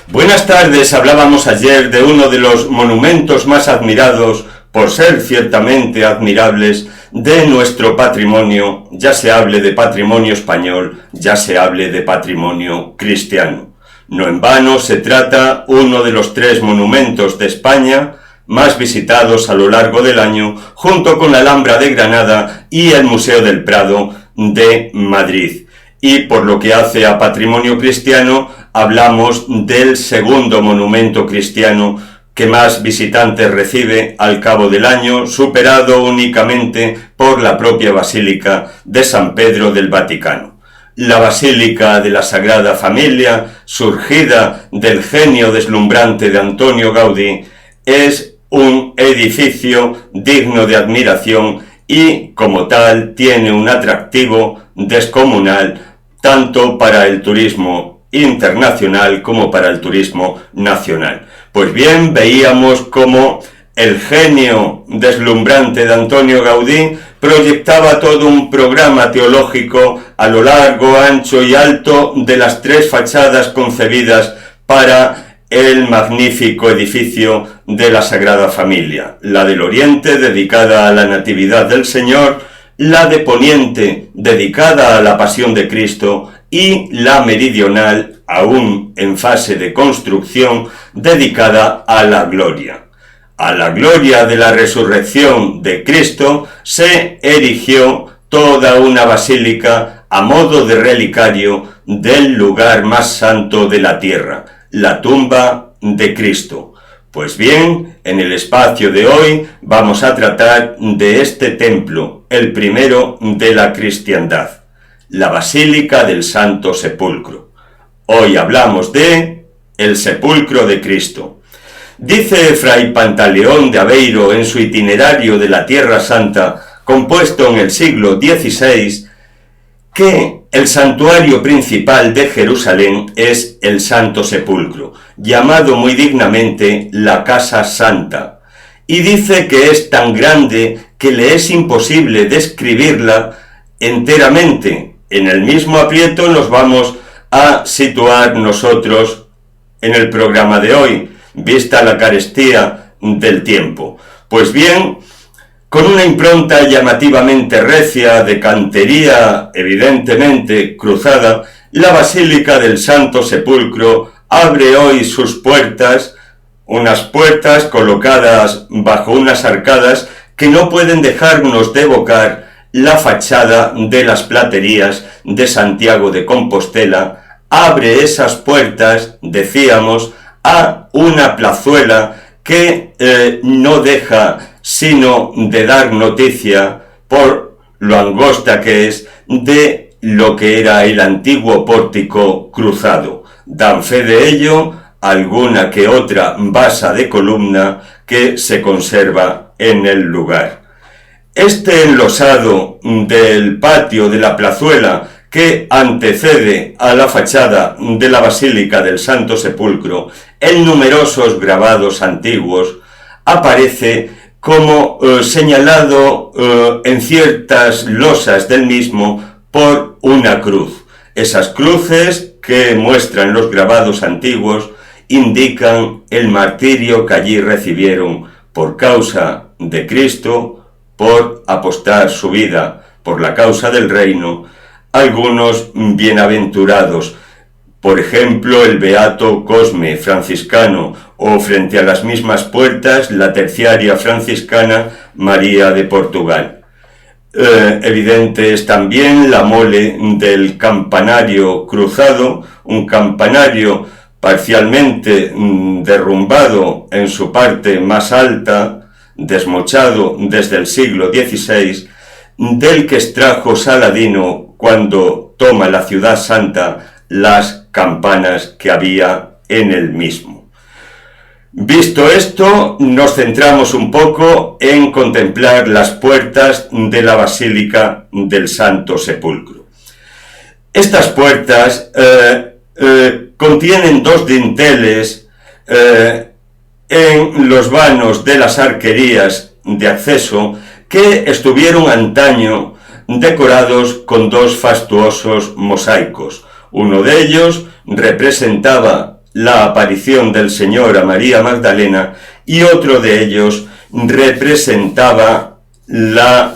Buenas tardes, hablábamos ayer de uno de los monumentos más admirados, por ser ciertamente admirables, de nuestro patrimonio, ya se hable de patrimonio español, ya se hable de patrimonio cristiano. No en vano se trata uno de los 3 monumentos de España más visitados a lo largo del año, junto con la Alhambra de Granada y el Museo del Prado de Madrid. Y por lo que hace a patrimonio cristiano, hablamos del segundo monumento cristiano que más visitantes recibe al cabo del año, superado únicamente por la propia Basílica de San Pedro del Vaticano. La Basílica de la Sagrada Familia, surgida del genio deslumbrante de Antonio Gaudí, es un edificio digno de admiración y, como tal, tiene un atractivo descomunal tanto para el turismo internacional como para el turismo nacional. Pues bien, veíamos cómo el genio deslumbrante de Antonio Gaudí proyectaba todo un programa teológico a lo largo, ancho y alto de las 3 fachadas concebidas para el magnífico edificio de la Sagrada Familia. La del Oriente, dedicada a la Natividad del Señor, la de Poniente, dedicada a la Pasión de Cristo, y la meridional, aún en fase de construcción, dedicada a la gloria. A la gloria de la resurrección de Cristo se erigió toda una basílica a modo de relicario del lugar más santo de la tierra, la tumba de Cristo. Pues bien, en el espacio de hoy vamos a tratar de este templo, el primero de la cristiandad, la Basílica del Santo Sepulcro. Hoy hablamos de el sepulcro de Cristo. Dice Fray Pantaleón de Aveiro en su itinerario de la Tierra Santa, compuesto en el siglo XVI, que el santuario principal de Jerusalén es el Santo Sepulcro, llamado muy dignamente la Casa Santa, y dice que es tan grande que le es imposible describirla enteramente. En el mismo aprieto nos vamos a situar nosotros en el programa de hoy, vista la carestía del tiempo. Pues bien, con una impronta llamativamente recia, de cantería evidentemente cruzada, la Basílica del Santo Sepulcro abre hoy sus puertas, unas puertas colocadas bajo unas arcadas que no pueden dejarnos de evocar la fachada de las platerías de Santiago de Compostela. Abre esas puertas, decíamos, a una plazuela que no deja sino de dar noticia, por lo angosta que es, de lo que era el antiguo pórtico cruzado. Dan fe de ello alguna que otra basa de columna que se conserva en el lugar. Este enlosado del patio de la plazuela que antecede a la fachada de la Basílica del Santo Sepulcro, en numerosos grabados antiguos, aparece como señalado en ciertas losas del mismo por una cruz. Esas cruces que muestran los grabados antiguos indican el martirio que allí recibieron por causa de Cristo, por apostar su vida por la causa del reino, algunos bienaventurados, por ejemplo el beato Cosme, franciscano, o frente a las mismas puertas la terciaria franciscana María de Portugal. Evidente es también la mole del campanario cruzado, un campanario parcialmente derrumbado en su parte más alta, desmochado desde el siglo XVI, del que extrajo Saladino cuando toma la ciudad santa las campanas que había en el mismo. Visto esto, nos centramos un poco en contemplar las puertas de la Basílica del Santo Sepulcro. Estas puertas contienen 2 dinteles en los vanos de las arquerías de acceso que estuvieron antaño decorados con 2 fastuosos mosaicos. Uno de ellos representaba la aparición del Señor a María Magdalena, y otro de ellos representaba la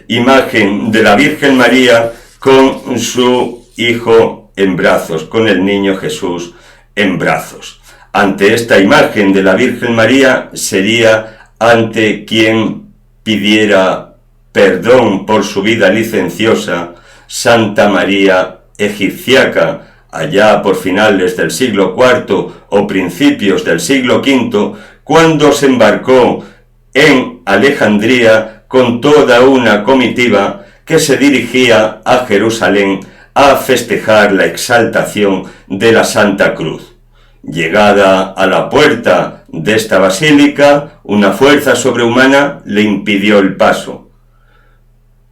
imagen de la Virgen María con su hijo en brazos, con el niño Jesús en brazos. Ante esta imagen de la Virgen María sería ante quien pidiera perdón por su vida licenciosa Santa María Egipciaca, allá por finales del siglo IV o principios del siglo V, cuando se embarcó en Alejandría con toda una comitiva que se dirigía a Jerusalén a festejar la exaltación de la Santa Cruz. Llegada a la puerta de esta basílica, una fuerza sobrehumana le impidió el paso.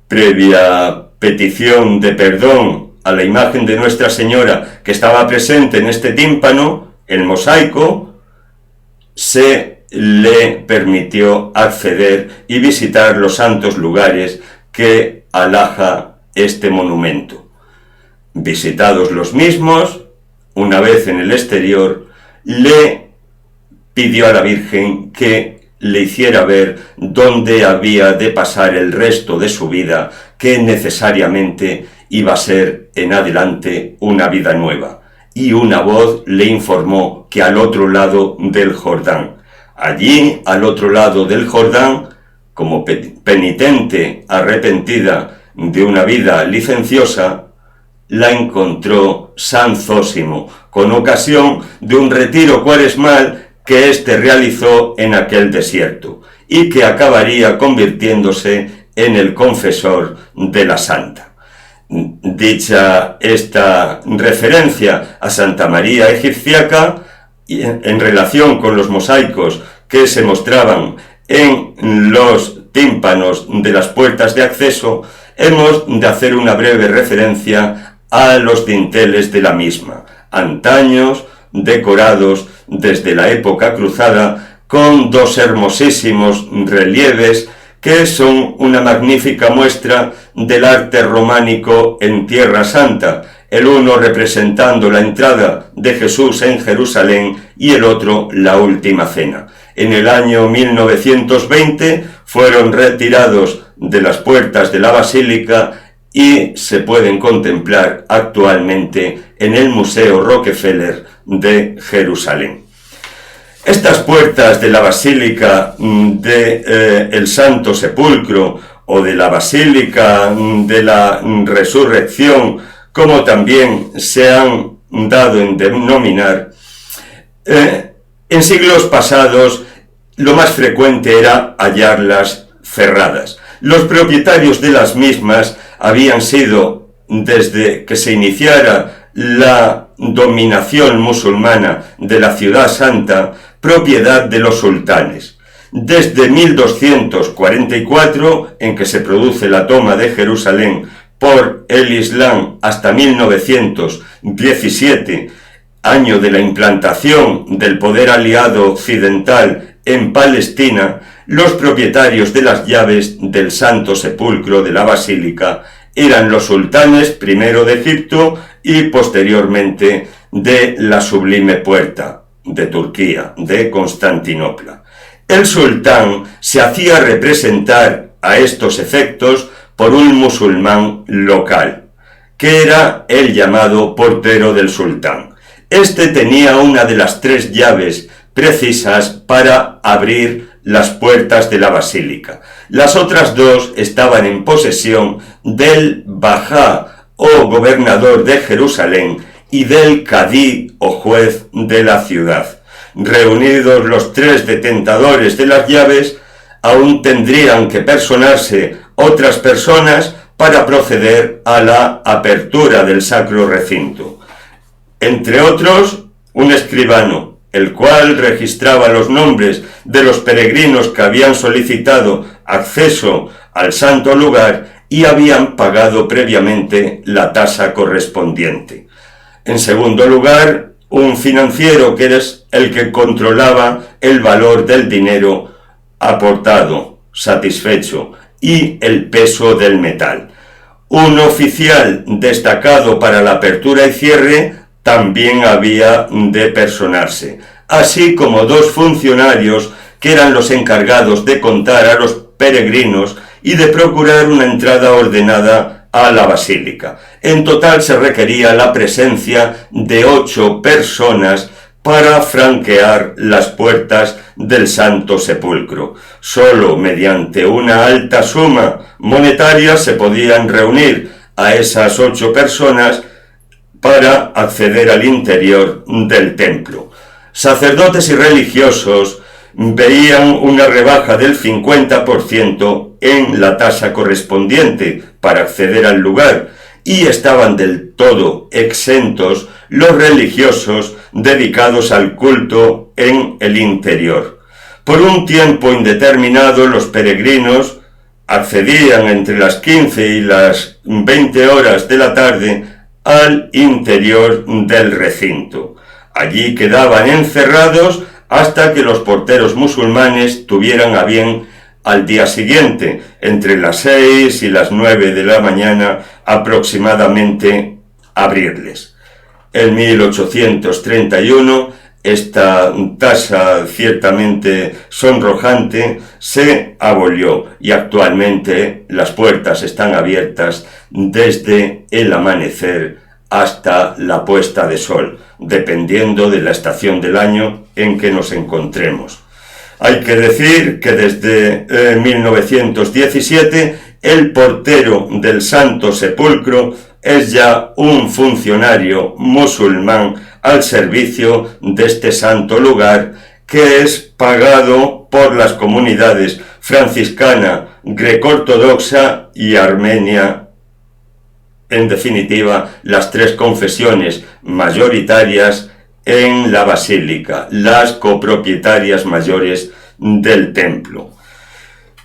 Previa petición de perdón a la imagen de Nuestra Señora que estaba presente en este tímpano, el mosaico, se le permitió acceder y visitar los santos lugares que alhaja este monumento. Visitados los mismos, una vez en el exterior, le pidió a la Virgen que le hiciera ver dónde había de pasar el resto de su vida, que necesariamente iba a ser en adelante una vida nueva. Y una voz le informó que al otro lado del Jordán. Allí, al otro lado del Jordán, como penitente arrepentida de una vida licenciosa, la encontró San Zósimo, con ocasión de un retiro cuaresmal que éste realizó en aquel desierto, y que acabaría convirtiéndose en el confesor de la santa. Dicha esta referencia a Santa María Egipciaca, en relación con los mosaicos que se mostraban en los tímpanos de las puertas de acceso, hemos de hacer una breve referencia a los dinteles de la misma, antaños, decorados desde la época cruzada, con dos hermosísimos relieves que son una magnífica muestra del arte románico en Tierra Santa, el uno representando la entrada de Jesús en Jerusalén y el otro la última cena. En el año 1920 fueron retirados de las puertas de la basílica y se pueden contemplar actualmente en el Museo Rockefeller de Jerusalén. Estas puertas de la Basílica de el Santo Sepulcro o de la Basílica de la Resurrección, como también se han dado en denominar, en siglos pasados lo más frecuente era hallarlas cerradas. Los propietarios de las mismas habían sido, desde que se iniciara la dominación musulmana de la Ciudad Santa, propiedad de los sultanes. Desde 1244, en que se produce la toma de Jerusalén por el Islam, hasta 1917, año de la implantación del poder aliado occidental en Palestina, los propietarios de las llaves del Santo Sepulcro de la Basílica eran los sultanes, primero de Egipto y posteriormente de la Sublime Puerta de Turquía, de Constantinopla. El sultán se hacía representar a estos efectos por un musulmán local, que era el llamado portero del sultán. Este tenía una de las 3 llaves precisas para abrir las puertas de la basílica. Las otras 2 estaban en posesión del bajá o gobernador de Jerusalén y del cadí o juez de la ciudad. Reunidos los 3 detentadores de las llaves, aún tendrían que personarse otras personas para proceder a la apertura del sacro recinto. Entre otros, un escribano, el cual registraba los nombres de los peregrinos que habían solicitado acceso al santo lugar y habían pagado previamente la tasa correspondiente. En segundo lugar, un financiero, que era el que controlaba el valor del dinero aportado, satisfecho, y el peso del metal. Un oficial destacado para la apertura y cierre, también había de personarse, así como 2 funcionarios que eran los encargados de contar a los peregrinos y de procurar una entrada ordenada a la basílica. En total se requería la presencia de 8 personas para franquear las puertas del Santo Sepulcro. Solo mediante una alta suma monetaria se podían reunir a esas 8 personas para acceder al interior del templo. Sacerdotes y religiosos veían una rebaja del 50% en la tasa correspondiente para acceder al lugar, y estaban del todo exentos los religiosos dedicados al culto en el interior. Por un tiempo indeterminado los peregrinos accedían entre las 15 y las 20 horas de la tarde al interior del recinto. Allí quedaban encerrados hasta que los porteros musulmanes tuvieran a bien al día siguiente, entre las 6 y las 9 de la mañana aproximadamente, abrirles. En 1831 esta tasa ciertamente sonrojante se abolió y actualmente las puertas están abiertas desde el amanecer hasta la puesta de sol, dependiendo de la estación del año en que nos encontremos. Hay que decir que desde 1917 el portero del Santo Sepulcro es ya un funcionario musulmán al servicio de este santo lugar, que es pagado por las comunidades franciscana, greco-ortodoxa y armenia. En definitiva, las 3 confesiones mayoritarias en la basílica, las copropietarias mayores del templo.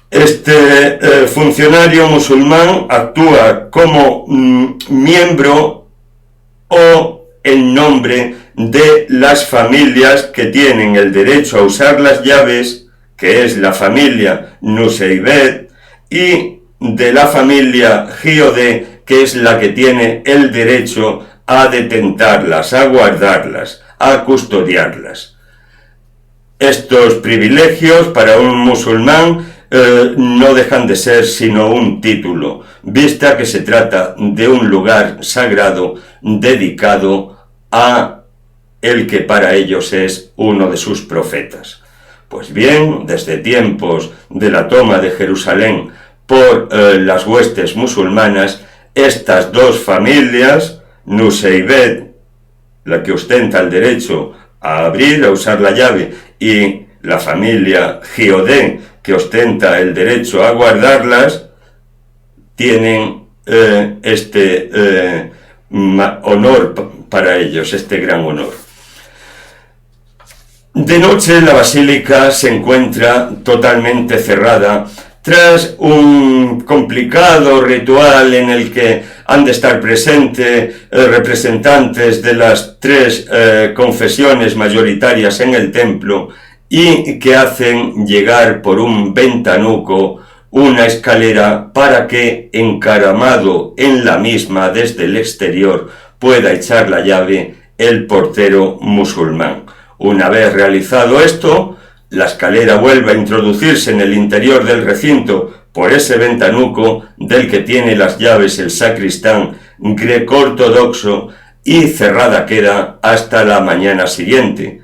Este funcionario musulmán actúa como miembro o en nombre de las familias que tienen el derecho a usar las llaves, que es la familia Nuseibet, y de la familia Giode, que es la que tiene el derecho a detentarlas, a guardarlas, a custodiarlas. Estos privilegios para un musulmán no dejan de ser sino un título, vista que se trata de un lugar sagrado dedicado a el que para ellos es uno de sus profetas. Pues bien, desde tiempos de la toma de Jerusalén por las huestes musulmanas, estas 2 familias, Nuseibet, la que ostenta el derecho a abrir, a usar la llave, y la familia Giode, que ostenta el derecho a guardarlas, tienen este honor para ellos, este gran honor. De noche la basílica se encuentra totalmente cerrada tras un complicado ritual en el que han de estar presentes representantes de las 3 confesiones mayoritarias en el templo, y que hacen llegar por un ventanuco una escalera para que, encaramado en la misma desde el exterior, pueda echar la llave el portero musulmán. Una vez realizado esto, la escalera vuelve a introducirse en el interior del recinto por ese ventanuco del que tiene las llaves el sacristán greco-ortodoxo, y cerrada queda hasta la mañana siguiente,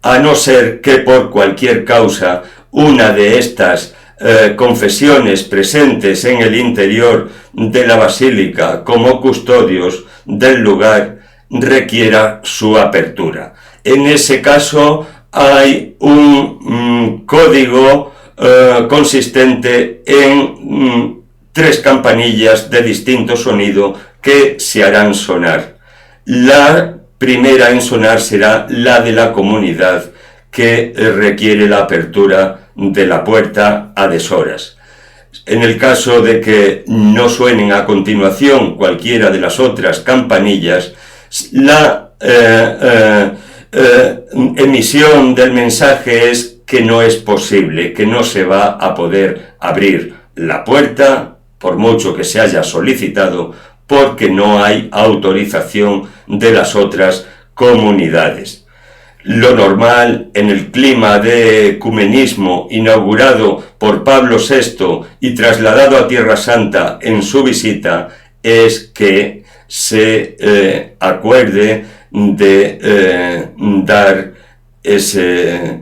a no ser que por cualquier causa una de estas confesiones presentes en el interior de la basílica como custodios del lugar requiera su apertura. En ese caso hay un código consistente en 3 campanillas de distinto sonido que se harán sonar. La primera en sonar será la de la comunidad, que requiere la apertura de la puerta a deshoras. En el caso de que no suenen a continuación cualquiera de las otras campanillas, la emisión del mensaje es que no es posible, que no se va a poder abrir la puerta, por mucho que se haya solicitado, porque no hay autorización de las otras comunidades. Lo normal en el clima de ecumenismo inaugurado por Pablo VI y trasladado a Tierra Santa en su visita es que se acuerde de dar esa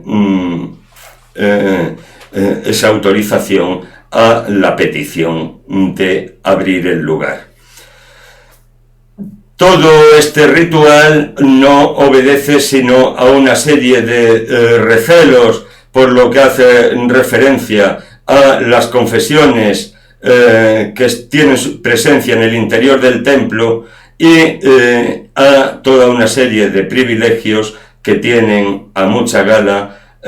autorización a la petición de abrir el lugar. Todo este ritual no obedece sino a una serie de recelos, por lo que hace referencia a las confesiones que tienen su presencia en el interior del templo y a toda una serie de privilegios que tienen a mucha gala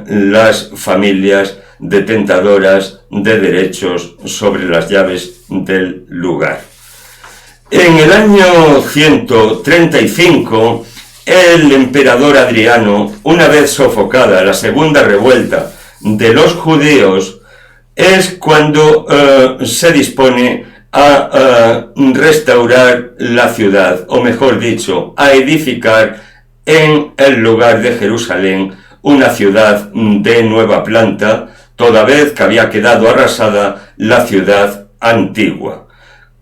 las familias detentadoras de derechos sobre las llaves del lugar. En el año 135, el emperador Adriano, una vez sofocada la segunda revuelta de los judíos, es cuando se dispone a restaurar la ciudad, o mejor dicho, a edificar en el lugar de Jerusalén una ciudad de nueva planta, toda vez que había quedado arrasada la ciudad antigua.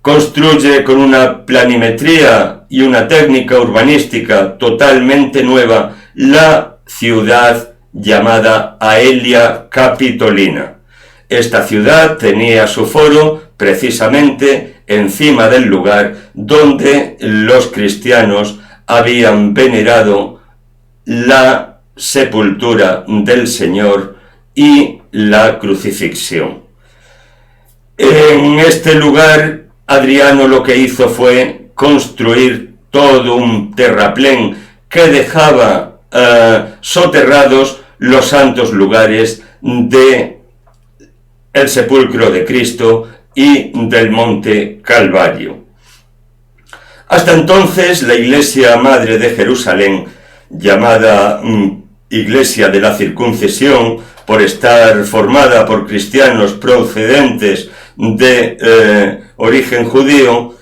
Construye con una planimetría y una técnica urbanística totalmente nueva la ciudad llamada Aelia Capitolina. Esta ciudad tenía su foro precisamente encima del lugar donde los cristianos habían venerado la sepultura del Señor y la crucifixión. En este lugar Adriano lo que hizo fue construir todo un terraplén que dejaba soterrados los santos lugares de el sepulcro de Cristo y del monte Calvario. Hasta entonces la Iglesia Madre de Jerusalén, llamada Iglesia de la Circuncisión, por estar formada por cristianos procedentes de origen judío,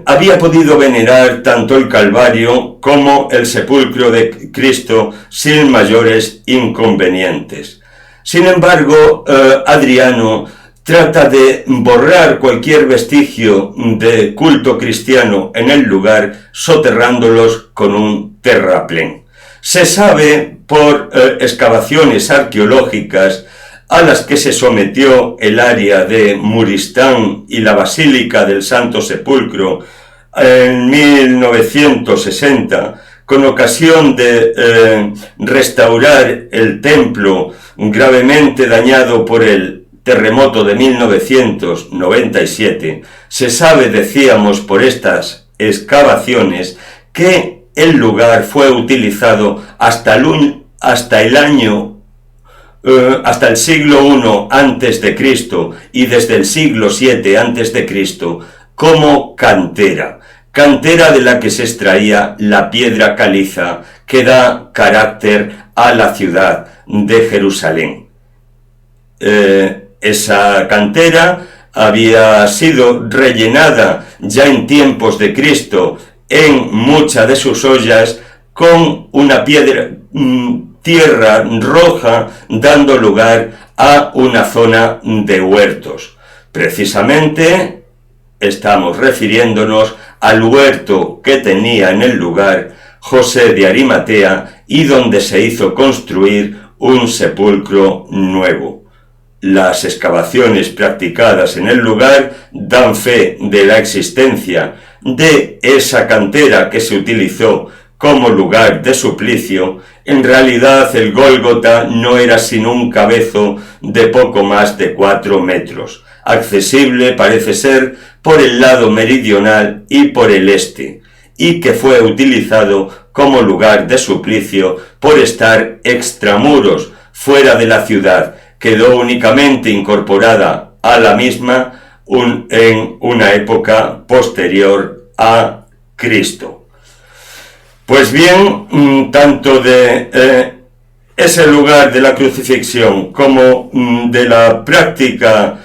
había podido venerar tanto el Calvario como el sepulcro de Cristo sin mayores inconvenientes. Sin embargo, Adriano trata de borrar cualquier vestigio de culto cristiano en el lugar, soterrándolos con un terraplén. Se sabe por excavaciones arqueológicas a las que se sometió el área de Muristán y la Basílica del Santo Sepulcro en 1960, con ocasión de restaurar el templo gravemente dañado por el terremoto de 1997, se sabe, decíamos, por estas excavaciones, que el lugar fue utilizado hasta el siglo I antes de Cristo y desde el siglo VII antes de Cristo como cantera de la que se extraía la piedra caliza que da carácter a la ciudad de Jerusalén. Esa cantera había sido rellenada ya en tiempos de Cristo en muchas de sus ollas con una tierra roja, dando lugar a una zona de huertos. Precisamente estamos refiriéndonos al huerto que tenía en el lugar José de Arimatea y donde se hizo construir un sepulcro nuevo. Las excavaciones practicadas en el lugar dan fe de la existencia de esa cantera que se utilizó como lugar de suplicio. En realidad el Gólgota no era sino un cabezo de poco más de 4 metros, accesible parece ser por el lado meridional y por el este, y que fue utilizado como lugar de suplicio por estar extramuros, fuera de la ciudad. Quedó únicamente incorporada a la misma en una época posterior a Cristo. Pues bien, tanto de ese lugar de la crucifixión como de la práctica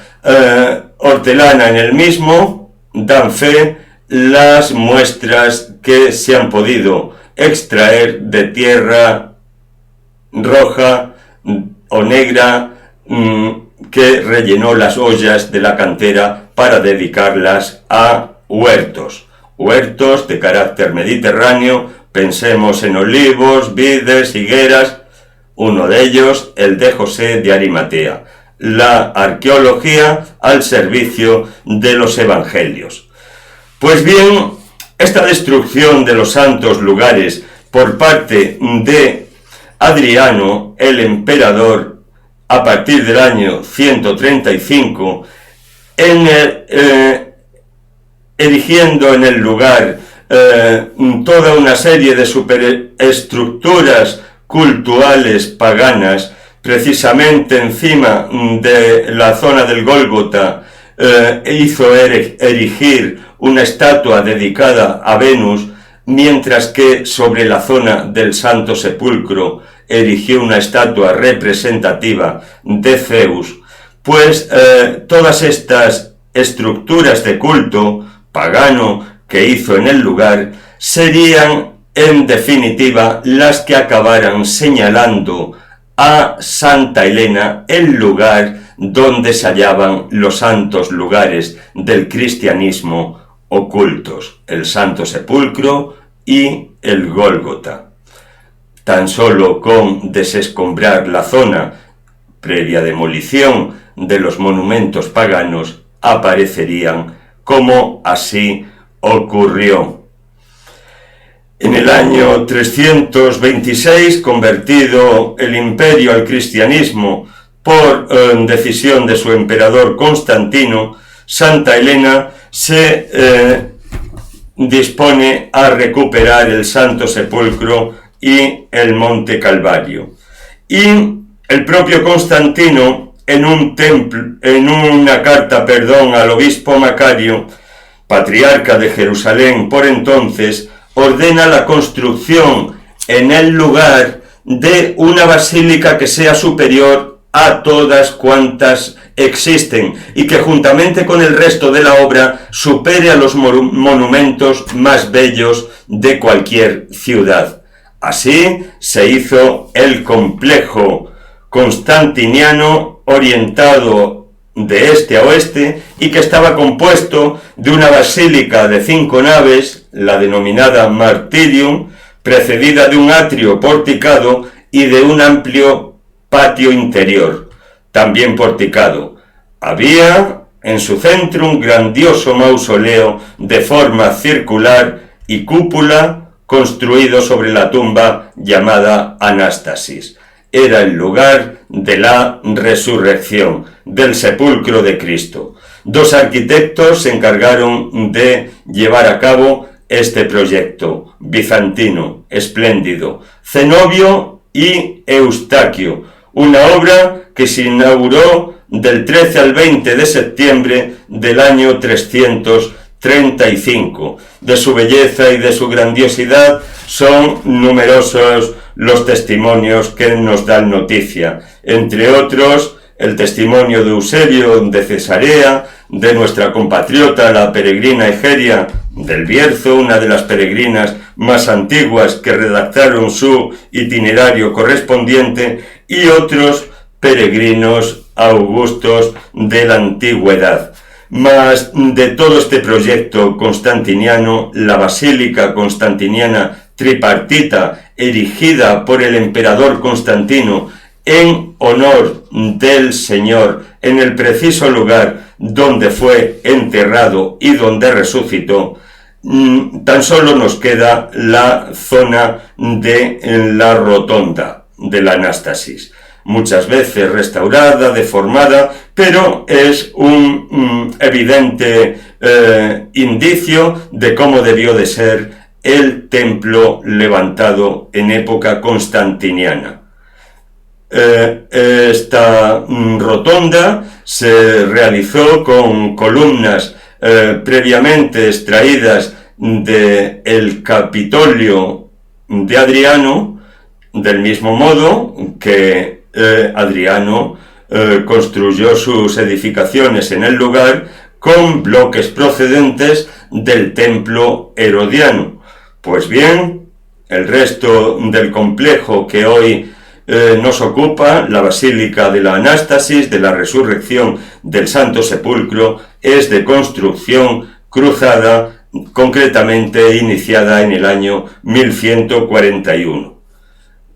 hortelana en el mismo dan fe las muestras que se han podido extraer de tierra roja o negra que rellenó las ollas de la cantera para dedicarlas a huertos de carácter mediterráneo. Pensemos en olivos, vides, higueras, uno de ellos el de José de Arimatea. La arqueología al servicio de los evangelios. Pues bien, esta destrucción de los santos lugares por parte de Adriano, el emperador, a partir del año 135, erigiendo en el lugar toda una serie de superestructuras cultuales paganas, precisamente encima de la zona del Gólgota, hizo erigir una estatua dedicada a Venus, mientras que sobre la zona del Santo Sepulcro erigió una estatua representativa de Zeus. Pues todas estas estructuras de culto pagano que hizo en el lugar serían en definitiva las que acabaran señalando a Santa Elena el lugar donde se hallaban los santos lugares del cristianismo ocultos, el Santo Sepulcro y el Gólgota. Tan solo con desescombrar la zona previa demolición de los monumentos paganos aparecerían, como así ocurrió. En el año 326, convertido el imperio al cristianismo por decisión de su emperador Constantino, Santa Elena se dispone a recuperar el Santo Sepulcro y el Monte Calvario. Y el propio Constantino, en una carta al obispo Macario, patriarca de Jerusalén por entonces, ordena la construcción en el lugar de una basílica que sea superior a todas cuantas existen y que juntamente con el resto de la obra supere a los monumentos más bellos de cualquier ciudad. Así se hizo el complejo constantiniano, orientado de este a oeste, y que estaba compuesto de una basílica de 5 naves, la denominada Martyrium, precedida de un atrio porticado y de un amplio patio interior, también porticado. Había en su centro un grandioso mausoleo de forma circular y cúpula construido sobre la tumba llamada Anástasis. Era el lugar de la resurrección, del sepulcro de Cristo. 2 arquitectos se encargaron de llevar a cabo este proyecto bizantino, espléndido, Zenobio y Eustaquio, una obra que se inauguró del 13 al 20 de septiembre del año 335. De su belleza y de su grandiosidad son numerosos los testimonios que nos dan noticia, entre otros el testimonio de Eusebio de Cesarea, de nuestra compatriota la peregrina Egeria del Bierzo, una de las peregrinas más antiguas que redactaron su itinerario correspondiente, y otros peregrinos augustos de la antigüedad. Mas de todo este proyecto constantiniano, la basílica constantiniana tripartita, erigida por el emperador Constantino en honor del Señor, en el preciso lugar donde fue enterrado y donde resucitó, tan solo nos queda la zona de la rotonda de la Anástasis, muchas veces restaurada, deformada, pero es un evidente indicio de cómo debió de ser el templo levantado en época constantiniana. Esta rotonda se realizó con columnas previamente extraídas del Capitolio de Adriano, del mismo modo que Adriano construyó sus edificaciones en el lugar con bloques procedentes del templo herodiano. Pues bien, El resto del complejo que hoy nos ocupa, la Basílica de la Anástasis, de la Resurrección del Santo Sepulcro, es de construcción cruzada, concretamente iniciada en el año 1141.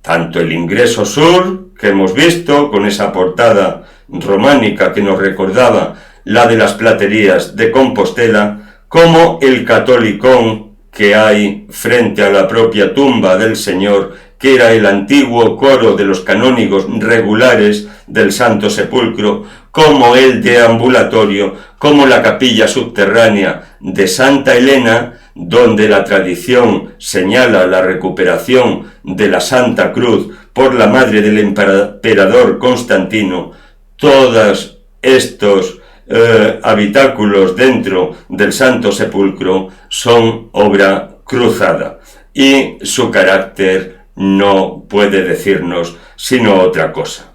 Tanto el ingreso sur, que hemos visto, con esa portada románica que nos recordaba la de las platerías de Compostela, como el catolicón que hay frente a la propia tumba del Señor, que era el antiguo coro de los canónigos regulares del Santo Sepulcro, como el deambulatorio, como la capilla subterránea de Santa Elena, donde la tradición señala la recuperación de la Santa Cruz por la madre del emperador Constantino. Todos estos habitáculos dentro del Santo Sepulcro son obra cruzada y su carácter no puede decirnos sino otra cosa.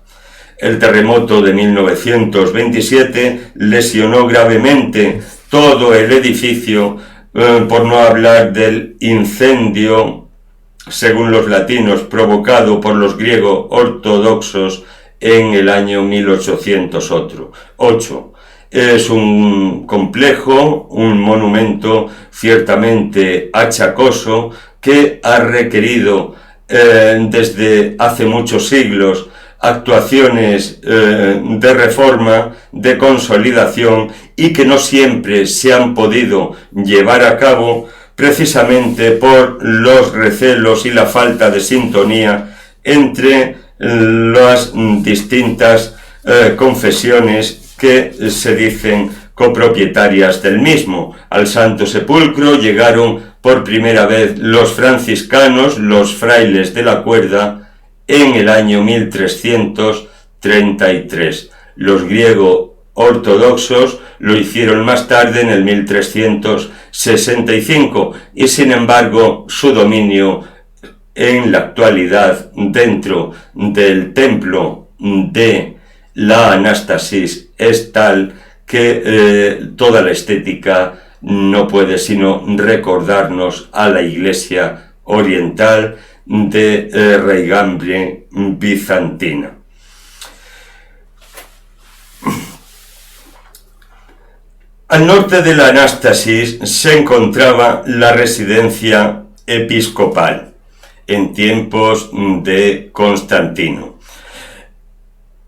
El terremoto de 1927 lesionó gravemente todo el edificio, por no hablar del incendio, según los latinos, provocado por los griegos ortodoxos en el año 1808. Es un complejo, un monumento ciertamente achacoso que ha requerido desde hace muchos siglos actuaciones de reforma, de consolidación, y que no siempre se han podido llevar a cabo precisamente por los recelos y la falta de sintonía entre las distintas confesiones que se dicen copropietarias del mismo. Al Santo Sepulcro llegaron por primera vez los franciscanos, los frailes de la Cuerda, en el año 1333. Los griegos ortodoxos lo hicieron más tarde, en el 1365, y sin embargo su dominio en la actualidad dentro del templo de la Anástasis es tal que toda la estética no puede sino recordarnos a la iglesia oriental de raigambre bizantina. Al norte de la Anástasis se encontraba la residencia episcopal en tiempos de Constantino.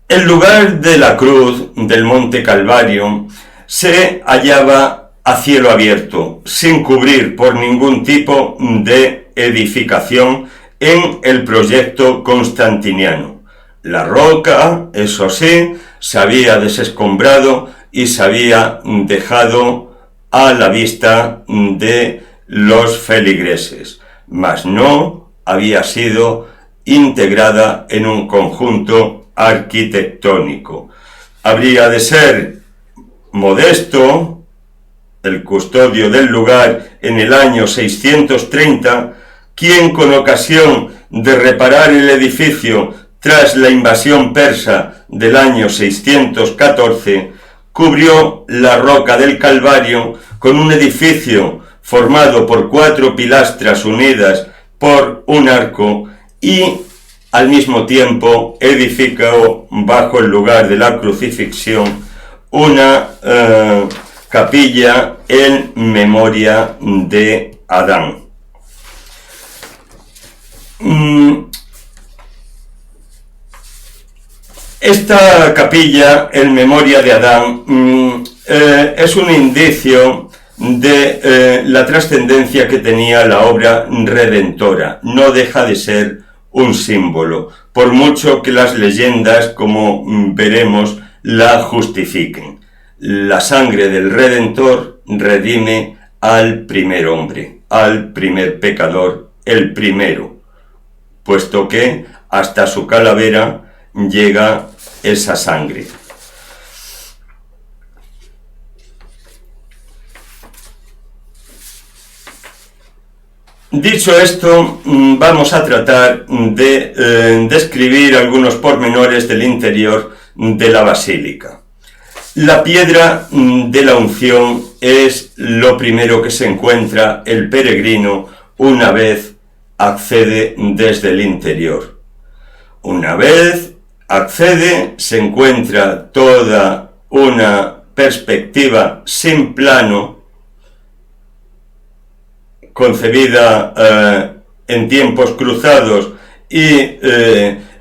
El lugar de la cruz del Monte Calvario se hallaba a cielo abierto, sin cubrir por ningún tipo de edificación en el proyecto constantiniano. La roca, eso sí, se había desescombrado y se había dejado a la vista de los feligreses, mas no había sido integrada en un conjunto arquitectónico. Habría de ser Modesto, el custodio del lugar, en el año 630, quien, con ocasión de reparar el edificio tras la invasión persa del año 614, cubrió la roca del Calvario con un edificio formado por 4 pilastras unidas por un arco, y al mismo tiempo edificó bajo el lugar de la crucifixión una capilla en memoria de Adán. Esta capilla en memoria de Adán es un indicio de la trascendencia que tenía la obra redentora. No deja de ser un símbolo, por mucho que las leyendas, como veremos, la justifiquen. La sangre del Redentor redime al primer hombre, al primer pecador, el primero, puesto que hasta su calavera llega esa sangre. Dicho esto, vamos a tratar de describir algunos pormenores del interior de la basílica. La piedra de la unción es lo primero que se encuentra el peregrino una vez accede desde el interior. Una vez accede, se encuentra toda una perspectiva sin plano, concebida en tiempos cruzados y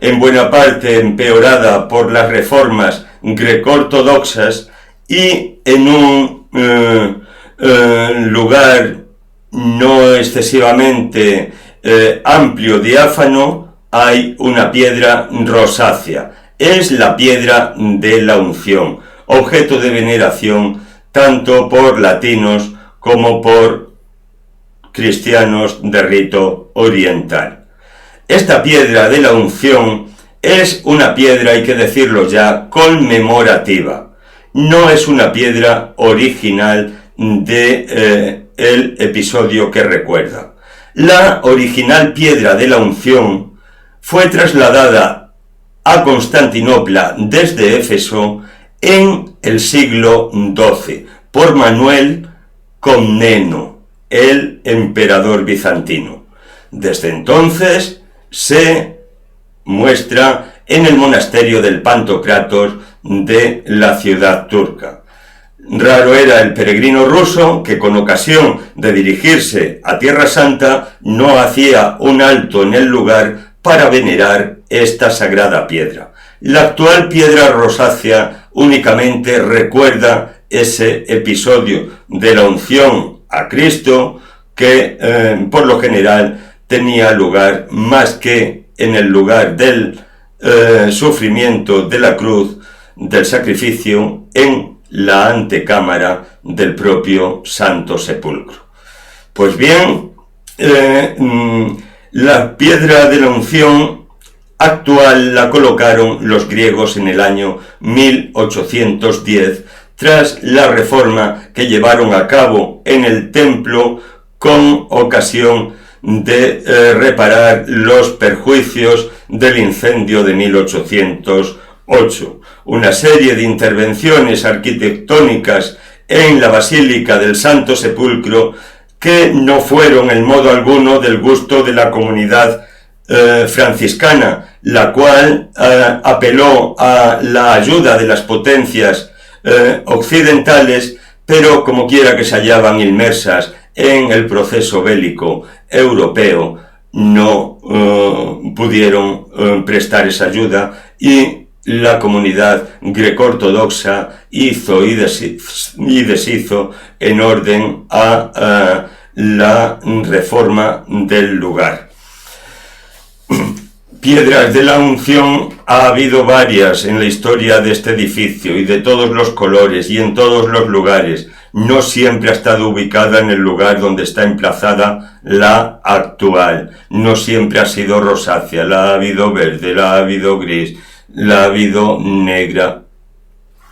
en buena parte empeorada por las reformas greco-ortodoxas, y en un lugar no excesivamente amplio, diáfano, hay una piedra rosácea. Es la piedra de la unción, objeto de veneración tanto por latinos como por cristianos de rito oriental. Esta piedra de la unción es una piedra, hay que decirlo ya, conmemorativa. No es una piedra original de el episodio que recuerda. La original piedra de la unción fue trasladada a Constantinopla desde Éfeso en el siglo XII por Manuel Comneno, el emperador bizantino. Desde entonces se muestra en el monasterio del Pantocrátor de la ciudad turca. Raro era el peregrino ruso que, con ocasión de dirigirse a Tierra Santa, no hacía un alto en el lugar para venerar esta sagrada piedra. La actual piedra rosácea únicamente recuerda ese episodio de la unción a Cristo que por lo general tenía lugar más que en el lugar del sufrimiento de la cruz, del sacrificio, en la antecámara del propio Santo Sepulcro. Pues bien, la piedra de la unción actual la colocaron los griegos en el año 1810, tras la reforma que llevaron a cabo en el templo con ocasión de reparar los perjuicios del incendio de 1808. Una serie de intervenciones arquitectónicas en la Basílica del Santo Sepulcro que no fueron en modo alguno del gusto de la comunidad franciscana, la cual apeló a la ayuda de las potencias occidentales, pero como quiera que se hallaban inmersas en el proceso bélico europeo, no pudieron prestar esa ayuda, y la comunidad greco-ortodoxa hizo y deshizo en orden a la reforma del lugar. Piedras de la unción ha habido varias en la historia de este edificio, y de todos los colores y en todos los lugares. No siempre ha estado ubicada en el lugar donde está emplazada la actual. No siempre ha sido rosácea, la ha habido verde, la ha habido gris, la ha habido negra.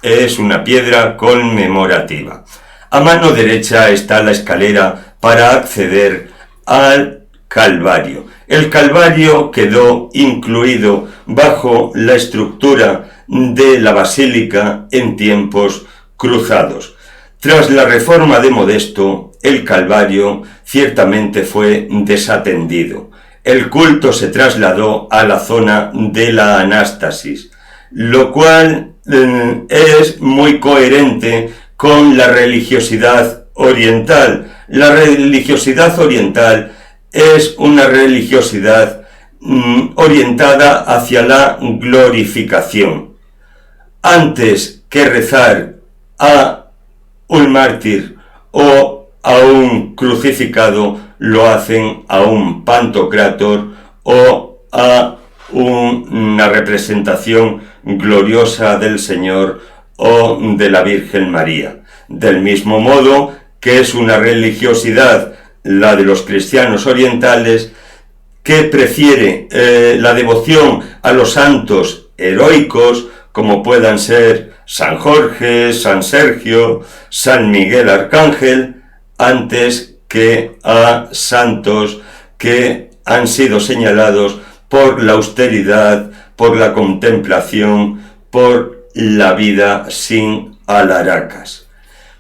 Es una piedra conmemorativa. A mano derecha está la escalera para acceder al Calvario. El Calvario quedó incluido bajo la estructura de la basílica en tiempos cruzados. Tras la reforma de Modesto, el Calvario ciertamente fue desatendido. El culto se trasladó a la zona de la Anástasis, lo cual es muy coherente con la religiosidad oriental. La religiosidad oriental es una religiosidad orientada hacia la glorificación. Antes que rezar a un mártir o a un crucificado, lo hacen a un pantocrátor o a una representación gloriosa del Señor o de la Virgen María. Del mismo modo que es una religiosidad, la de los cristianos orientales, que prefiere la devoción a los santos heroicos, como puedan ser San Jorge, San Sergio, San Miguel Arcángel, antes que a santos que han sido señalados por la austeridad, por la contemplación, por la vida sin alaracas.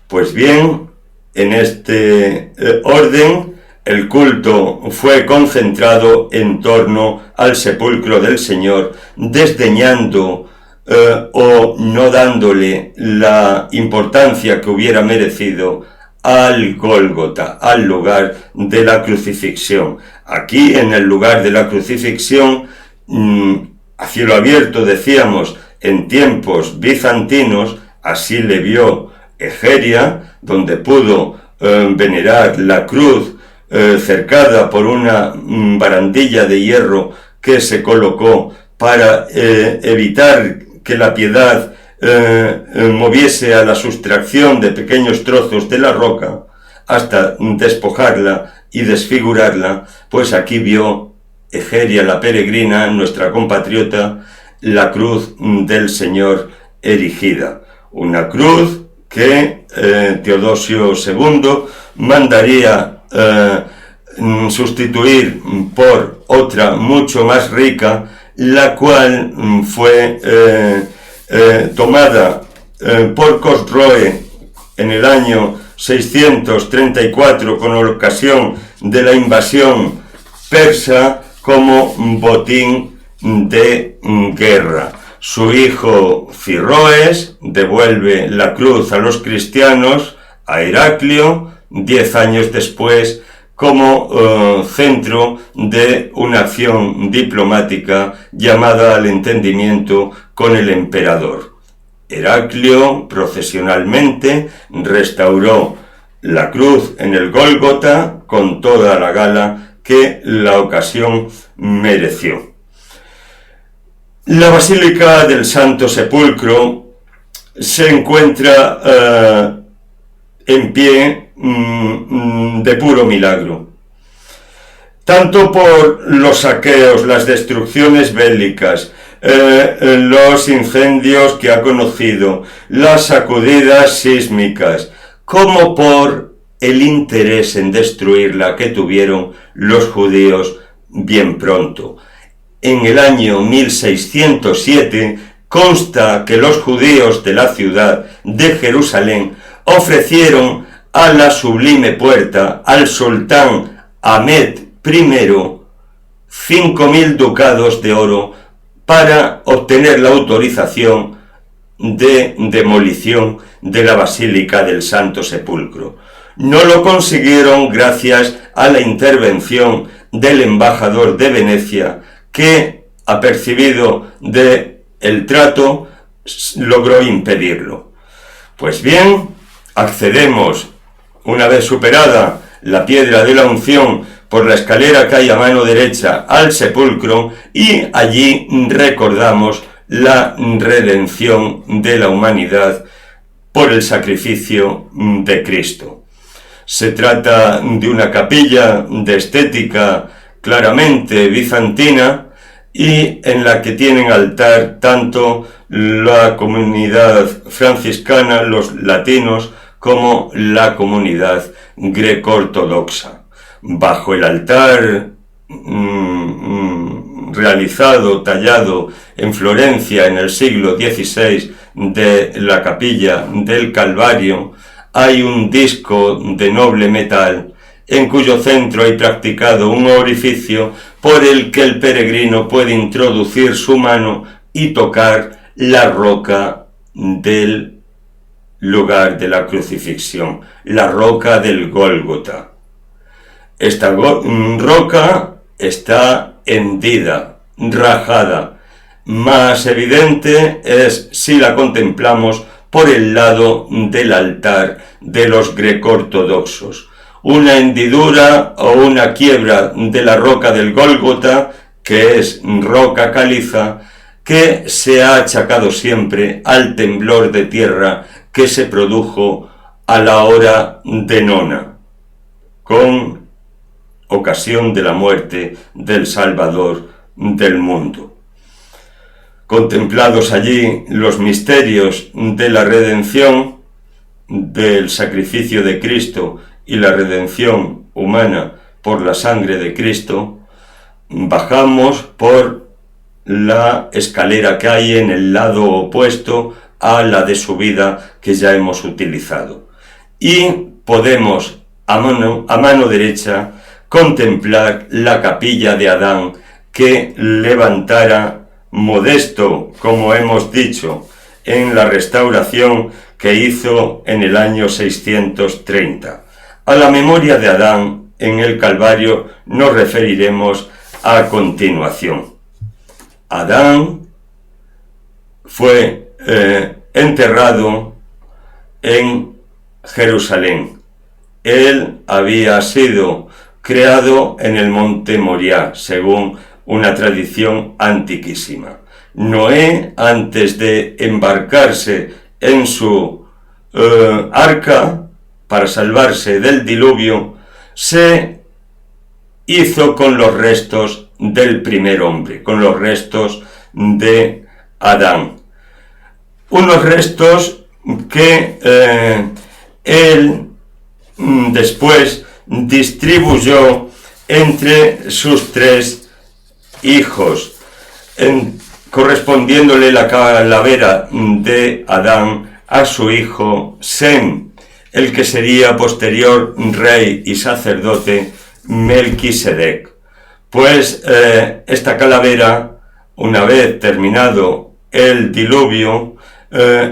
Pues bien, en este orden El culto fue concentrado en torno al sepulcro del Señor, desdeñando o no dándole la importancia que hubiera merecido al Gólgota, al lugar de la crucifixión. Aquí, en el lugar de la crucifixión, a cielo abierto, decíamos, en tiempos bizantinos, así le vio Egeria, donde pudo venerar la cruz cercada por una barandilla de hierro que se colocó para evitar que la piedad moviese a la sustracción de pequeños trozos de la roca hasta despojarla y desfigurarla. Pues aquí vio Egeria la peregrina, nuestra compatriota, la cruz del Señor erigida, una cruz que Teodosio II mandaría sustituir por otra mucho más rica, la cual fue tomada por Cosroe en el año 634 con ocasión de la invasión persa como botín de guerra. Su hijo Cirroes devuelve la cruz a los cristianos, a Heraclio, 10 años después, como centro de una acción diplomática llamada al entendimiento con el emperador. Heraclio procesionalmente restauró la cruz en el Gólgota con toda la gala que la ocasión mereció. La Basílica del Santo Sepulcro se encuentra en pie de puro milagro, tanto por los saqueos, las destrucciones bélicas, los incendios que ha conocido, las sacudidas sísmicas, como por el interés en destruirla que tuvieron los judíos bien pronto. En el año 1607 consta que los judíos de la ciudad de Jerusalén ofrecieron a la Sublime Puerta, al sultán Ahmed I, 5.000 ducados de oro para obtener la autorización de demolición de la Basílica del Santo Sepulcro. No lo consiguieron gracias a la intervención del embajador de Venecia, que, apercibido de el trato, logró impedirlo. Pues bien, accedemos, una vez superada la piedra de la unción, por la escalera que hay a mano derecha al sepulcro, y allí recordamos la redención de la humanidad por el sacrificio de Cristo. Se trata de una capilla de estética claramente bizantina y en la que tienen altar tanto la comunidad franciscana, los latinos, como la comunidad greco-ortodoxa. Bajo el altar realizado, tallado en Florencia en el siglo XVI de la capilla del Calvario, hay un disco de noble metal en cuyo centro hay practicado un orificio por el que el peregrino puede introducir su mano y tocar la roca del lugar de la crucifixión, la roca del Gólgota. Esta roca está hendida, rajada. Más evidente es si la contemplamos por el lado del altar de los greco-ortodoxos. Una hendidura o una quiebra de la roca del Gólgota, que es roca caliza, que se ha achacado siempre al temblor de tierra que se produjo a la hora de nona, con ocasión de la muerte del Salvador del mundo. Contemplados allí los misterios de la redención, del sacrificio de Cristo y la redención humana por la sangre de Cristo, bajamos por la escalera que hay en el lado opuesto a la de subida que ya hemos utilizado. Y podemos a mano derecha contemplar la capilla de Adán que levantara Modesto, como hemos dicho, en la restauración que hizo en el año 630. A la memoria de Adán en el Calvario nos referiremos a continuación. Adán fue enterrado en Jerusalén. Él había sido creado en el monte Moriah, según una tradición antiquísima. Noé, antes de embarcarse en su arca para salvarse del diluvio, se hizo con los restos del primer hombre, con los restos de Adán. Unos restos que él después distribuyó entre sus 3 hijos, correspondiéndole la calavera de Adán a su hijo Sem, el que sería posterior rey y sacerdote Melquisedec. Pues esta calavera, una vez terminado el diluvio,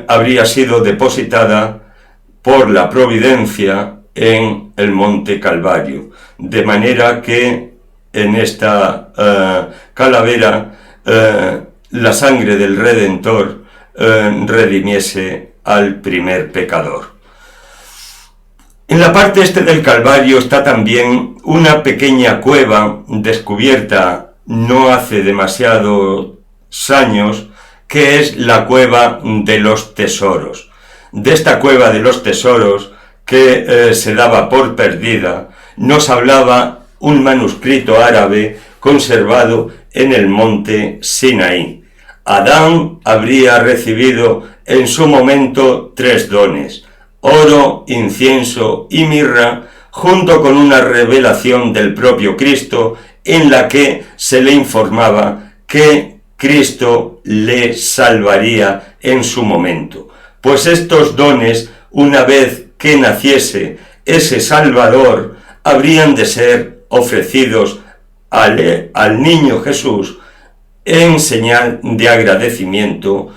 habría sido depositada por la providencia en el monte Calvario, de manera que en esta calavera la sangre del Redentor redimiese al primer pecador. En la parte este del Calvario está también una pequeña cueva descubierta no hace demasiados años, que es la cueva de los tesoros. De esta cueva de los tesoros, que se daba por perdida, nos hablaba un manuscrito árabe conservado en el monte Sinaí. Adán habría recibido en su momento 3 dones: oro, incienso y mirra, junto con una revelación del propio Cristo en la que se le informaba que Cristo le salvaría en su momento. Pues estos dones, una vez que naciese ese Salvador, habrían de ser ofrecidos al niño Jesús en señal de agradecimiento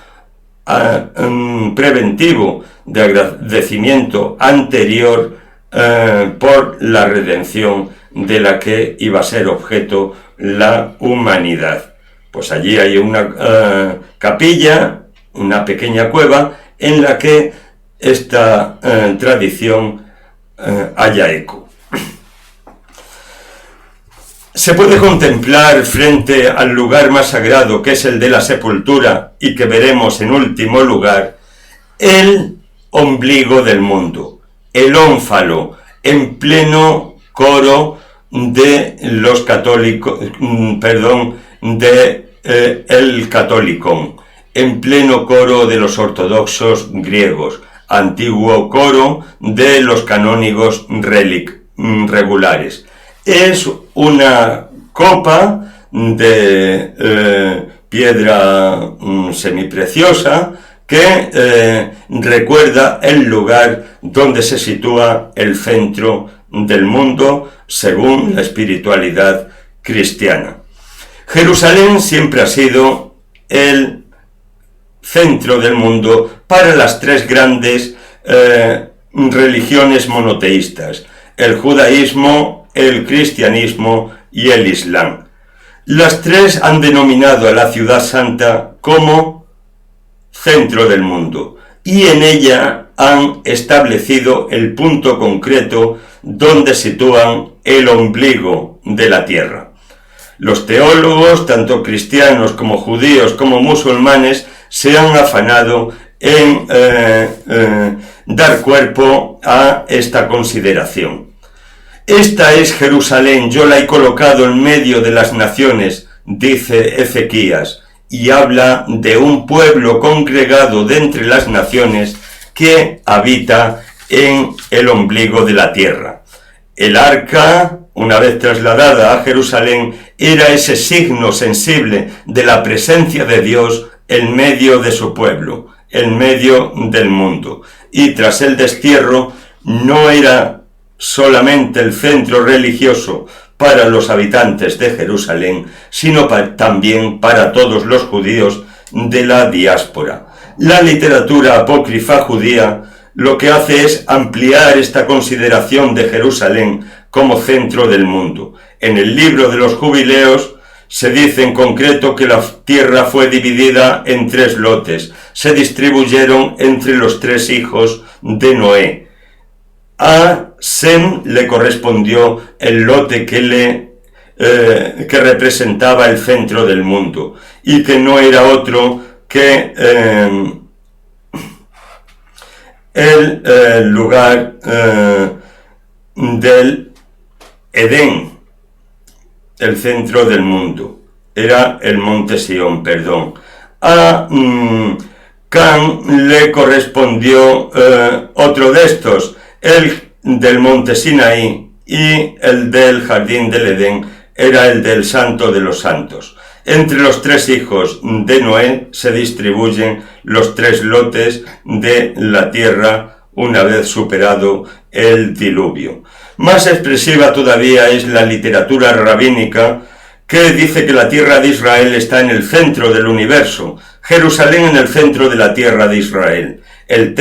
preventivo, de agradecimiento anterior por la redención de la que iba a ser objeto la humanidad. Pues allí hay una capilla, una pequeña cueva, en la que esta tradición haya eco. Se puede contemplar frente al lugar más sagrado, que es el de la sepultura, y que veremos en último lugar, el ombligo del mundo, el ónfalo, en pleno coro de los católicos, el catolicón, en pleno coro de los ortodoxos griegos, antiguo coro de los canónigos regulares. Es una copa de piedra semipreciosa que recuerda el lugar donde se sitúa el centro del mundo según la espiritualidad cristiana. Jerusalén siempre ha sido el centro del mundo para las 3 grandes religiones monoteístas: el judaísmo, el cristianismo y el islam. Las 3 han denominado a la ciudad santa como centro del mundo, y en ella han establecido el punto concreto donde sitúan el ombligo de la tierra. Los teólogos, tanto cristianos como judíos como musulmanes, se han afanado en dar cuerpo a esta consideración. Esta es Jerusalén, yo la he colocado en medio de las naciones, dice Ezequías, y habla de un pueblo congregado de entre las naciones que habita en el ombligo de la tierra. El arca, una vez trasladada a Jerusalén, era ese signo sensible de la presencia de Dios en medio de su pueblo, en medio del mundo. Y tras el destierro no era solamente el centro religioso para los habitantes de Jerusalén, sino también para todos los judíos de la diáspora. La literatura apócrifa judía lo que hace es ampliar esta consideración de Jerusalén como centro del mundo. En el libro de los Jubileos se dice en concreto que la tierra fue dividida en 3 lotes. Se distribuyeron entre los 3 hijos de Noé. A Sem le correspondió el lote que representaba el centro del mundo y que no era otro que el lugar del Edén, el centro del mundo. Era el monte Sión, perdón. A Can le correspondió otro de estos, el del monte Sinaí, y el del jardín del Edén era el del Santo de los Santos. Entre los 3 hijos de Noé se distribuyen los 3 lotes de la tierra una vez superado el diluvio. Más expresiva todavía es la literatura rabínica, que dice que la tierra de Israel está en el centro del universo, Jerusalén en el centro de la tierra de Israel, el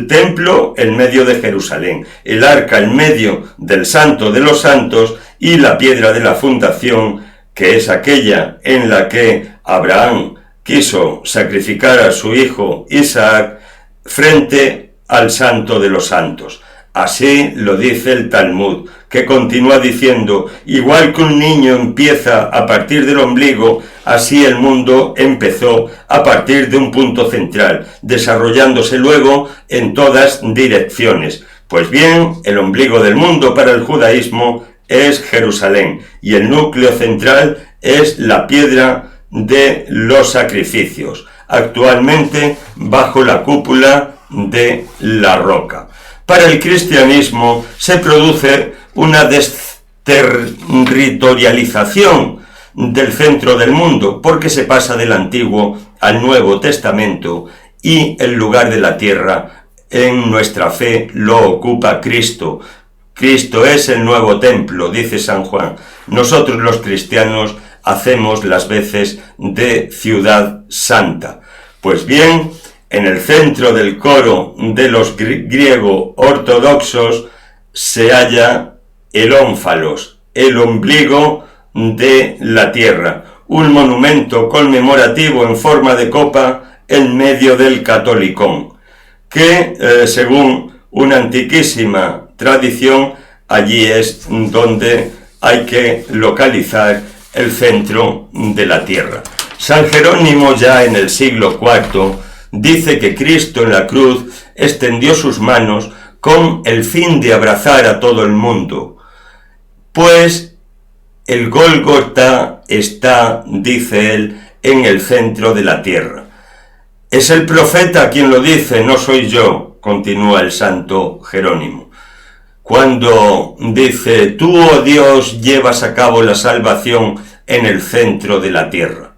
templo en medio de Jerusalén, el arca en medio del Santo de los Santos y la piedra de la fundación, que es aquella en la que Abraham quiso sacrificar a su hijo Isaac frente al Santo de los Santos. Así lo dice el Talmud, que continúa diciendo, igual que un niño empieza a partir del ombligo, así el mundo empezó a partir de un punto central, desarrollándose luego en todas direcciones. Pues bien, el ombligo del mundo para el judaísmo es Jerusalén, y el núcleo central es la piedra de los sacrificios, actualmente bajo la cúpula de la roca. Para el cristianismo se produce una desterritorialización del centro del mundo, porque se pasa del Antiguo al Nuevo Testamento y el lugar de la tierra en nuestra fe lo ocupa Cristo. Cristo es el nuevo templo, dice San Juan. Nosotros los cristianos hacemos las veces de ciudad santa. Pues bien, en el centro del coro de los griego ortodoxos se halla el ónfalos, el ombligo de la tierra, un monumento conmemorativo en forma de copa en medio del catolicón, que según una antiquísima tradición, allí es donde hay que localizar el centro de la tierra. San Jerónimo, ya en el siglo IV, dice que Cristo en la cruz extendió sus manos con el fin de abrazar a todo el mundo, pues el Gólgota está, dice él, en el centro de la tierra. Es el profeta quien lo dice, no soy yo, continúa el santo Jerónimo, cuando dice, tú, oh Dios, llevas a cabo la salvación en el centro de la tierra.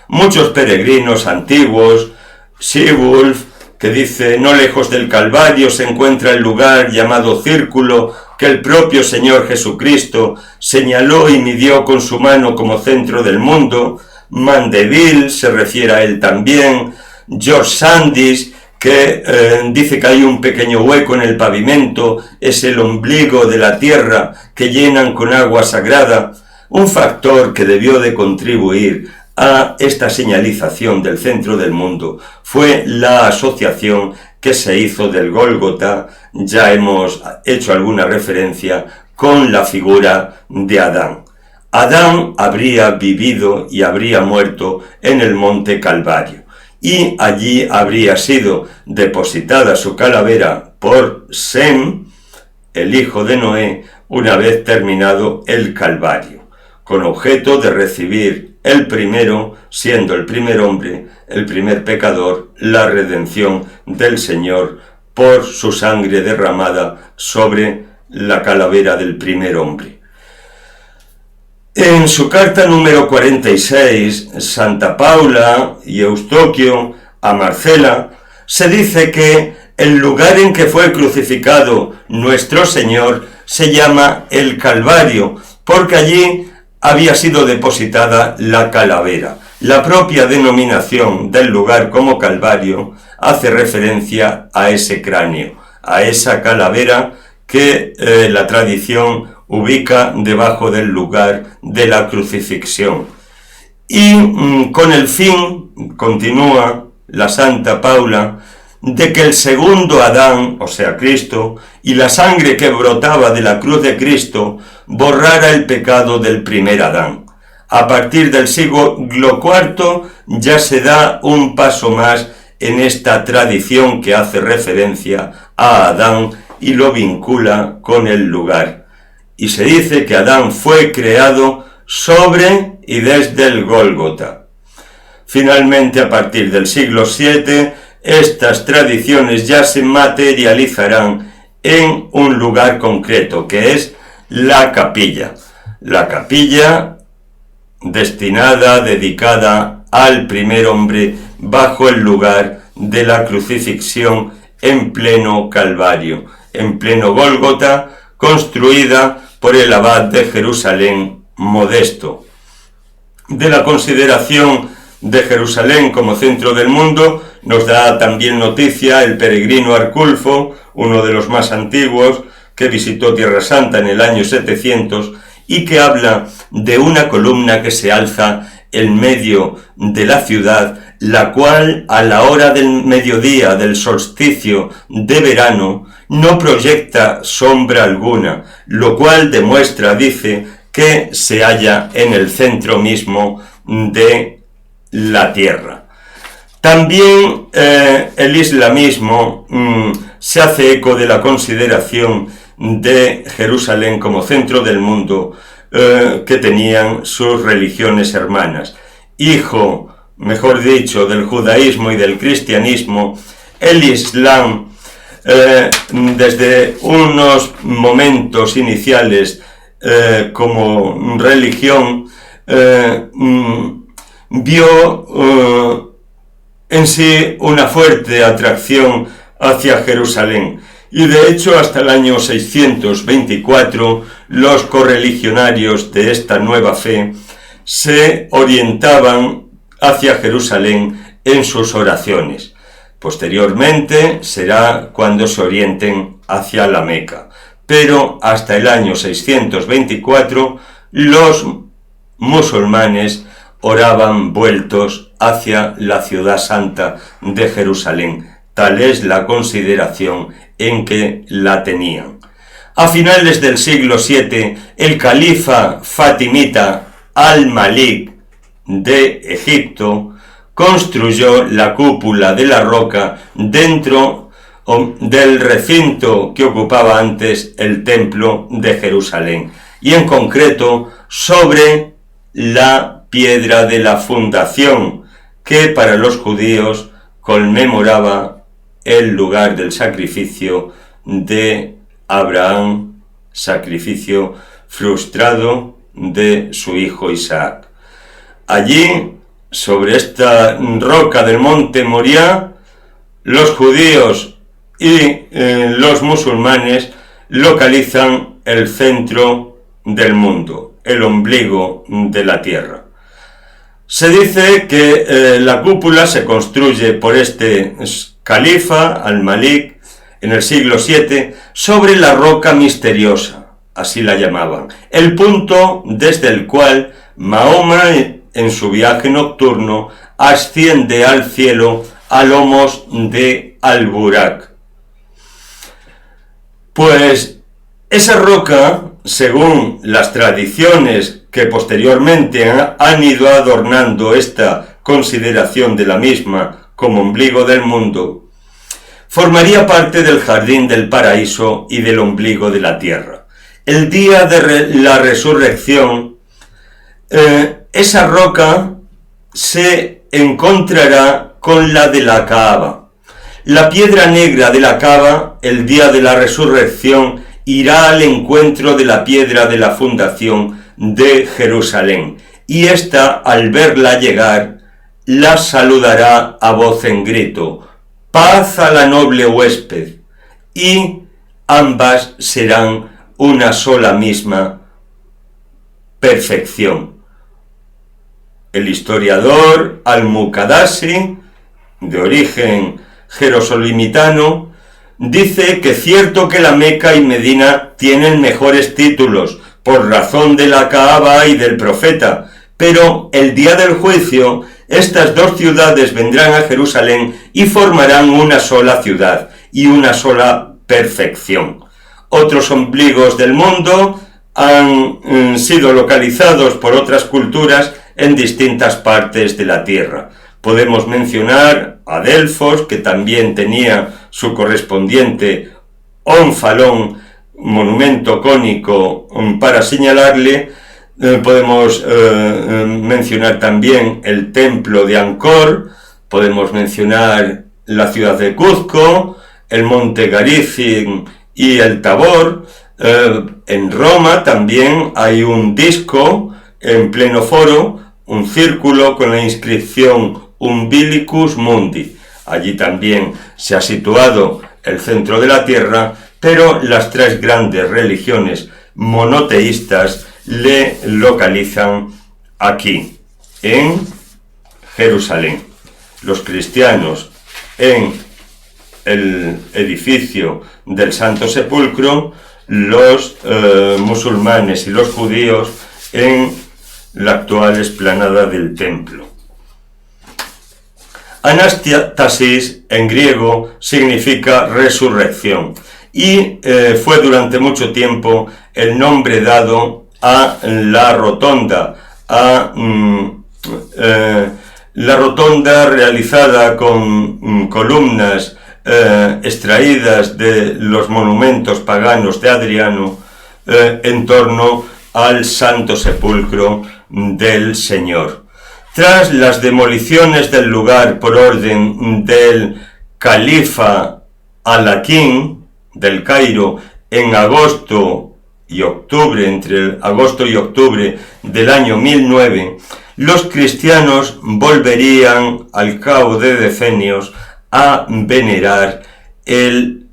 Muchos peregrinos antiguos, Seewulf, que dice, no lejos del Calvario se encuentra el lugar llamado Círculo, que el propio Señor Jesucristo señaló y midió con su mano como centro del mundo. Mandeville se refiere a él también. George Sandys, que dice que hay un pequeño hueco en el pavimento, es el ombligo de la tierra que llenan con agua sagrada. Un factor que debió de contribuir a esta señalización del centro del mundo fue la asociación que se hizo del Gólgota, ya hemos hecho alguna referencia, con la figura de Adán. Adán habría vivido y habría muerto en el monte Calvario, y allí habría sido depositada su calavera por Sem, el hijo de Noé, una vez terminado el Calvario, con objeto de recibir el primero, siendo el primer hombre, el primer pecador, la redención del Señor por su sangre derramada sobre la calavera del primer hombre. En su carta número 46, Santa Paula y Eustoquio a Marcela, se dice que el lugar en que fue crucificado nuestro Señor se llama el Calvario, porque allí había sido depositada la calavera. La propia denominación del lugar como Calvario hace referencia a ese cráneo, a esa calavera que la tradición ubica debajo del lugar de la crucifixión. Y con el fin, continúa la Santa Paula, de que el segundo Adán, o sea Cristo, y la sangre que brotaba de la cruz de Cristo borrara el pecado del primer Adán. A partir del siglo IV ya se da un paso más en esta tradición que hace referencia a Adán y lo vincula con el lugar. Y se dice que Adán fue creado sobre y desde el Gólgota. Finalmente, a partir del siglo VII, estas tradiciones ya se materializarán en un lugar concreto, que es la capilla. La capilla destinada, dedicada al primer hombre bajo el lugar de la crucifixión en pleno Calvario, en pleno Gólgota, construida por el abad de Jerusalén, Modesto. De la consideración de Jerusalén como centro del mundo nos da también noticia el peregrino Arculfo, uno de los más antiguos, que visitó Tierra Santa en el año 700 y que habla de una columna que se alza en medio de la ciudad, la cual a la hora del mediodía del solsticio de verano no proyecta sombra alguna, lo cual demuestra, dice, que se halla en el centro mismo de la tierra. También el islamismo se hace eco de la consideración de Jerusalén como centro del mundo que tenían sus religiones hermanas. Hijo, mejor dicho, del judaísmo y del cristianismo, el Islam, desde unos momentos iniciales como religión, vio en sí una fuerte atracción hacia Jerusalén. Y de hecho, hasta el año 624, los correligionarios de esta nueva fe se orientaban hacia Jerusalén en sus oraciones. Posteriormente será cuando se orienten hacia la Meca. Pero hasta el año 624, los musulmanes oraban vueltos hacia la ciudad santa de Jerusalén. Tal es la consideración en que la tenían. A finales del siglo VII, el califa fatimita al-Malik de Egipto construyó la cúpula de la roca dentro del recinto que ocupaba antes el templo de Jerusalén, y en concreto sobre la piedra de la fundación, que para los judíos conmemoraba el lugar del sacrificio de Abraham, sacrificio frustrado de su hijo Isaac. Allí, sobre esta roca del monte Moriah, los judíos y los musulmanes localizan el centro del mundo, el ombligo de la tierra. Se dice que la cúpula se construye por este califa al-Malik en el siglo VII sobre la roca misteriosa, así la llamaban, el punto desde el cual Mahoma en su viaje nocturno asciende al cielo a lomos de Al-Burak. Pues esa roca, según las tradiciones que posteriormente han ido adornando esta consideración de la misma como ombligo del mundo, formaría parte del jardín del paraíso y del ombligo de la tierra. El día de la resurrección, esa roca se encontrará con la de la Kaaba. La piedra negra de la Kaaba, el día de la resurrección, irá al encuentro de la piedra de la fundación de Jerusalén, y ésta, al verla llegar, la saludará a voz en grito: paz a la noble huésped, y ambas serán una sola misma perfección. El historiador Al-Muqaddasi, de origen jerosolimitano, dice que cierto que la Meca y Medina tienen mejores títulos por razón de la Kaaba y del profeta, pero el día del juicio estas dos ciudades vendrán a Jerusalén y formarán una sola ciudad y una sola perfección. Otros ombligos del mundo han sido localizados por otras culturas en distintas partes de la tierra. Podemos mencionar a Delfos, que también tenía su correspondiente onfalón, monumento cónico para señalarle. Podemos mencionar también el templo de Angkor, podemos mencionar la ciudad de Cuzco, el monte Garizim y el Tabor. En Roma también hay un disco en pleno foro, un círculo con la inscripción Umbilicus Mundi. Allí también se ha situado el centro de la tierra, pero las tres grandes religiones monoteístas le localizan aquí, en Jerusalén. Los cristianos en el edificio del Santo Sepulcro, los musulmanes y los judíos en la actual explanada del templo. Anástasis en griego significa resurrección y fue durante mucho tiempo el nombre dado a la rotonda, la rotonda realizada con columnas extraídas de los monumentos paganos de Adriano en torno al Santo Sepulcro del Señor. Tras las demoliciones del lugar por orden del califa Al-Hakim del Cairo en agosto y octubre, entre agosto y octubre del año 1009, los cristianos volverían al cabo de decenios a venerar el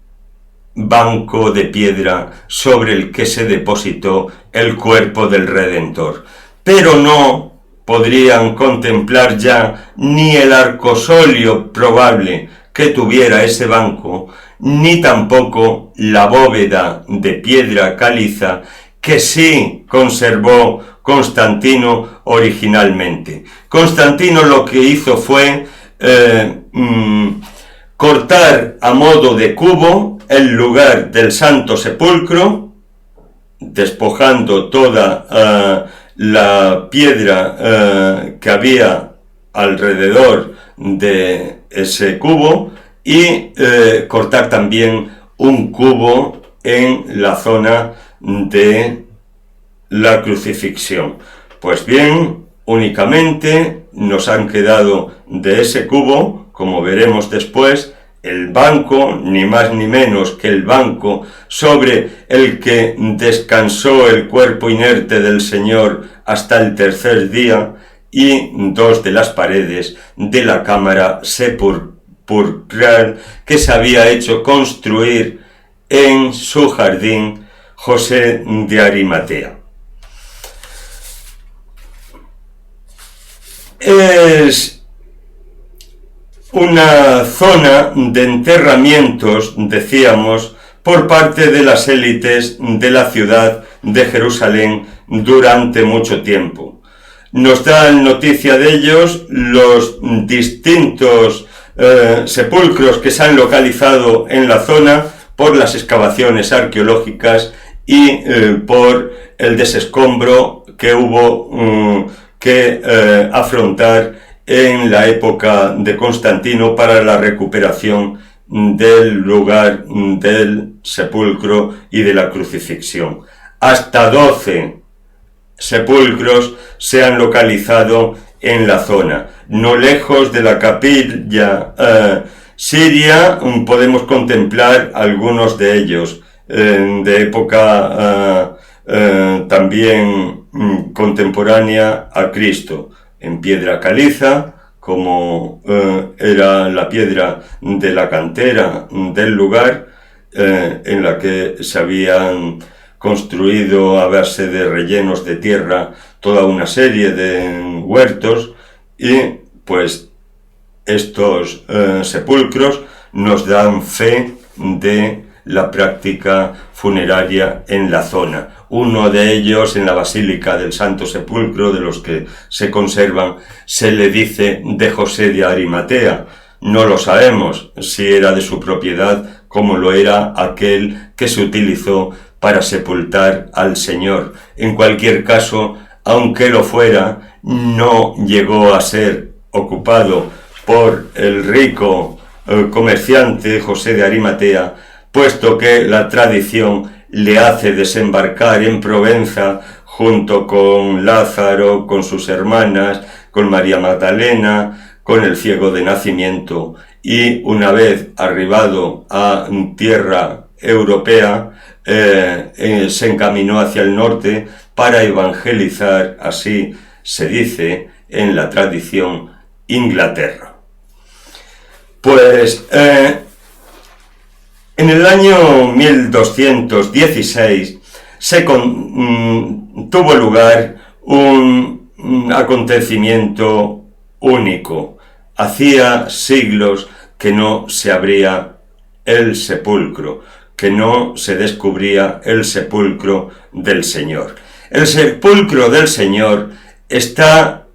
banco de piedra sobre el que se depositó el cuerpo del Redentor, pero no podrían contemplar ya ni el arcosolio probable que tuviera ese banco, ni tampoco la bóveda de piedra caliza que sí conservó Constantino originalmente. Constantino lo que hizo fue cortar a modo de cubo el lugar del Santo Sepulcro, despojando toda la piedra que había alrededor de ese cubo y cortar también un cubo en la zona de la crucifixión. Pues bien, únicamente nos han quedado de ese cubo, como veremos después, el banco, ni más ni menos que el banco sobre el que descansó el cuerpo inerte del Señor hasta el tercer día, y dos de las paredes de la cámara sepulcral que se había hecho construir en su jardín José de Arimatea. Es una zona de enterramientos, decíamos, por parte de las élites de la ciudad de Jerusalén durante mucho tiempo. Nos dan noticia de ellos los distintos sepulcros que se han localizado en la zona por las excavaciones arqueológicas y por el desescombro que hubo que afrontar en la época de Constantino para la recuperación del lugar del sepulcro y de la crucifixión. Hasta 12 sepulcros se han localizado en la zona. No lejos de la capilla siria podemos contemplar algunos de ellos de época también contemporánea a Cristo, en piedra caliza, como era la piedra de la cantera del lugar en la que se habían construido a base de rellenos de tierra toda una serie de huertos, y pues estos sepulcros nos dan fe de la práctica funeraria en la zona. Uno de ellos, en la Basílica del Santo Sepulcro, de los que se conservan, se le dice de José de Arimatea. No lo sabemos si era de su propiedad, como lo era aquel que se utilizó para sepultar al Señor. En cualquier caso, aunque lo fuera, no llegó a ser ocupado por el rico comerciante José de Arimatea, puesto que la tradición le hace desembarcar en Provenza junto con Lázaro, con sus hermanas, con María Magdalena, con el ciego de nacimiento, y una vez arribado a tierra europea, se encaminó hacia el norte para evangelizar, así se dice en la tradición, Inglaterra. Pues en el año 1216 tuvo lugar un acontecimiento único. Hacía siglos que no se abría el sepulcro, que no se descubría el sepulcro del Señor. El sepulcro del Señor está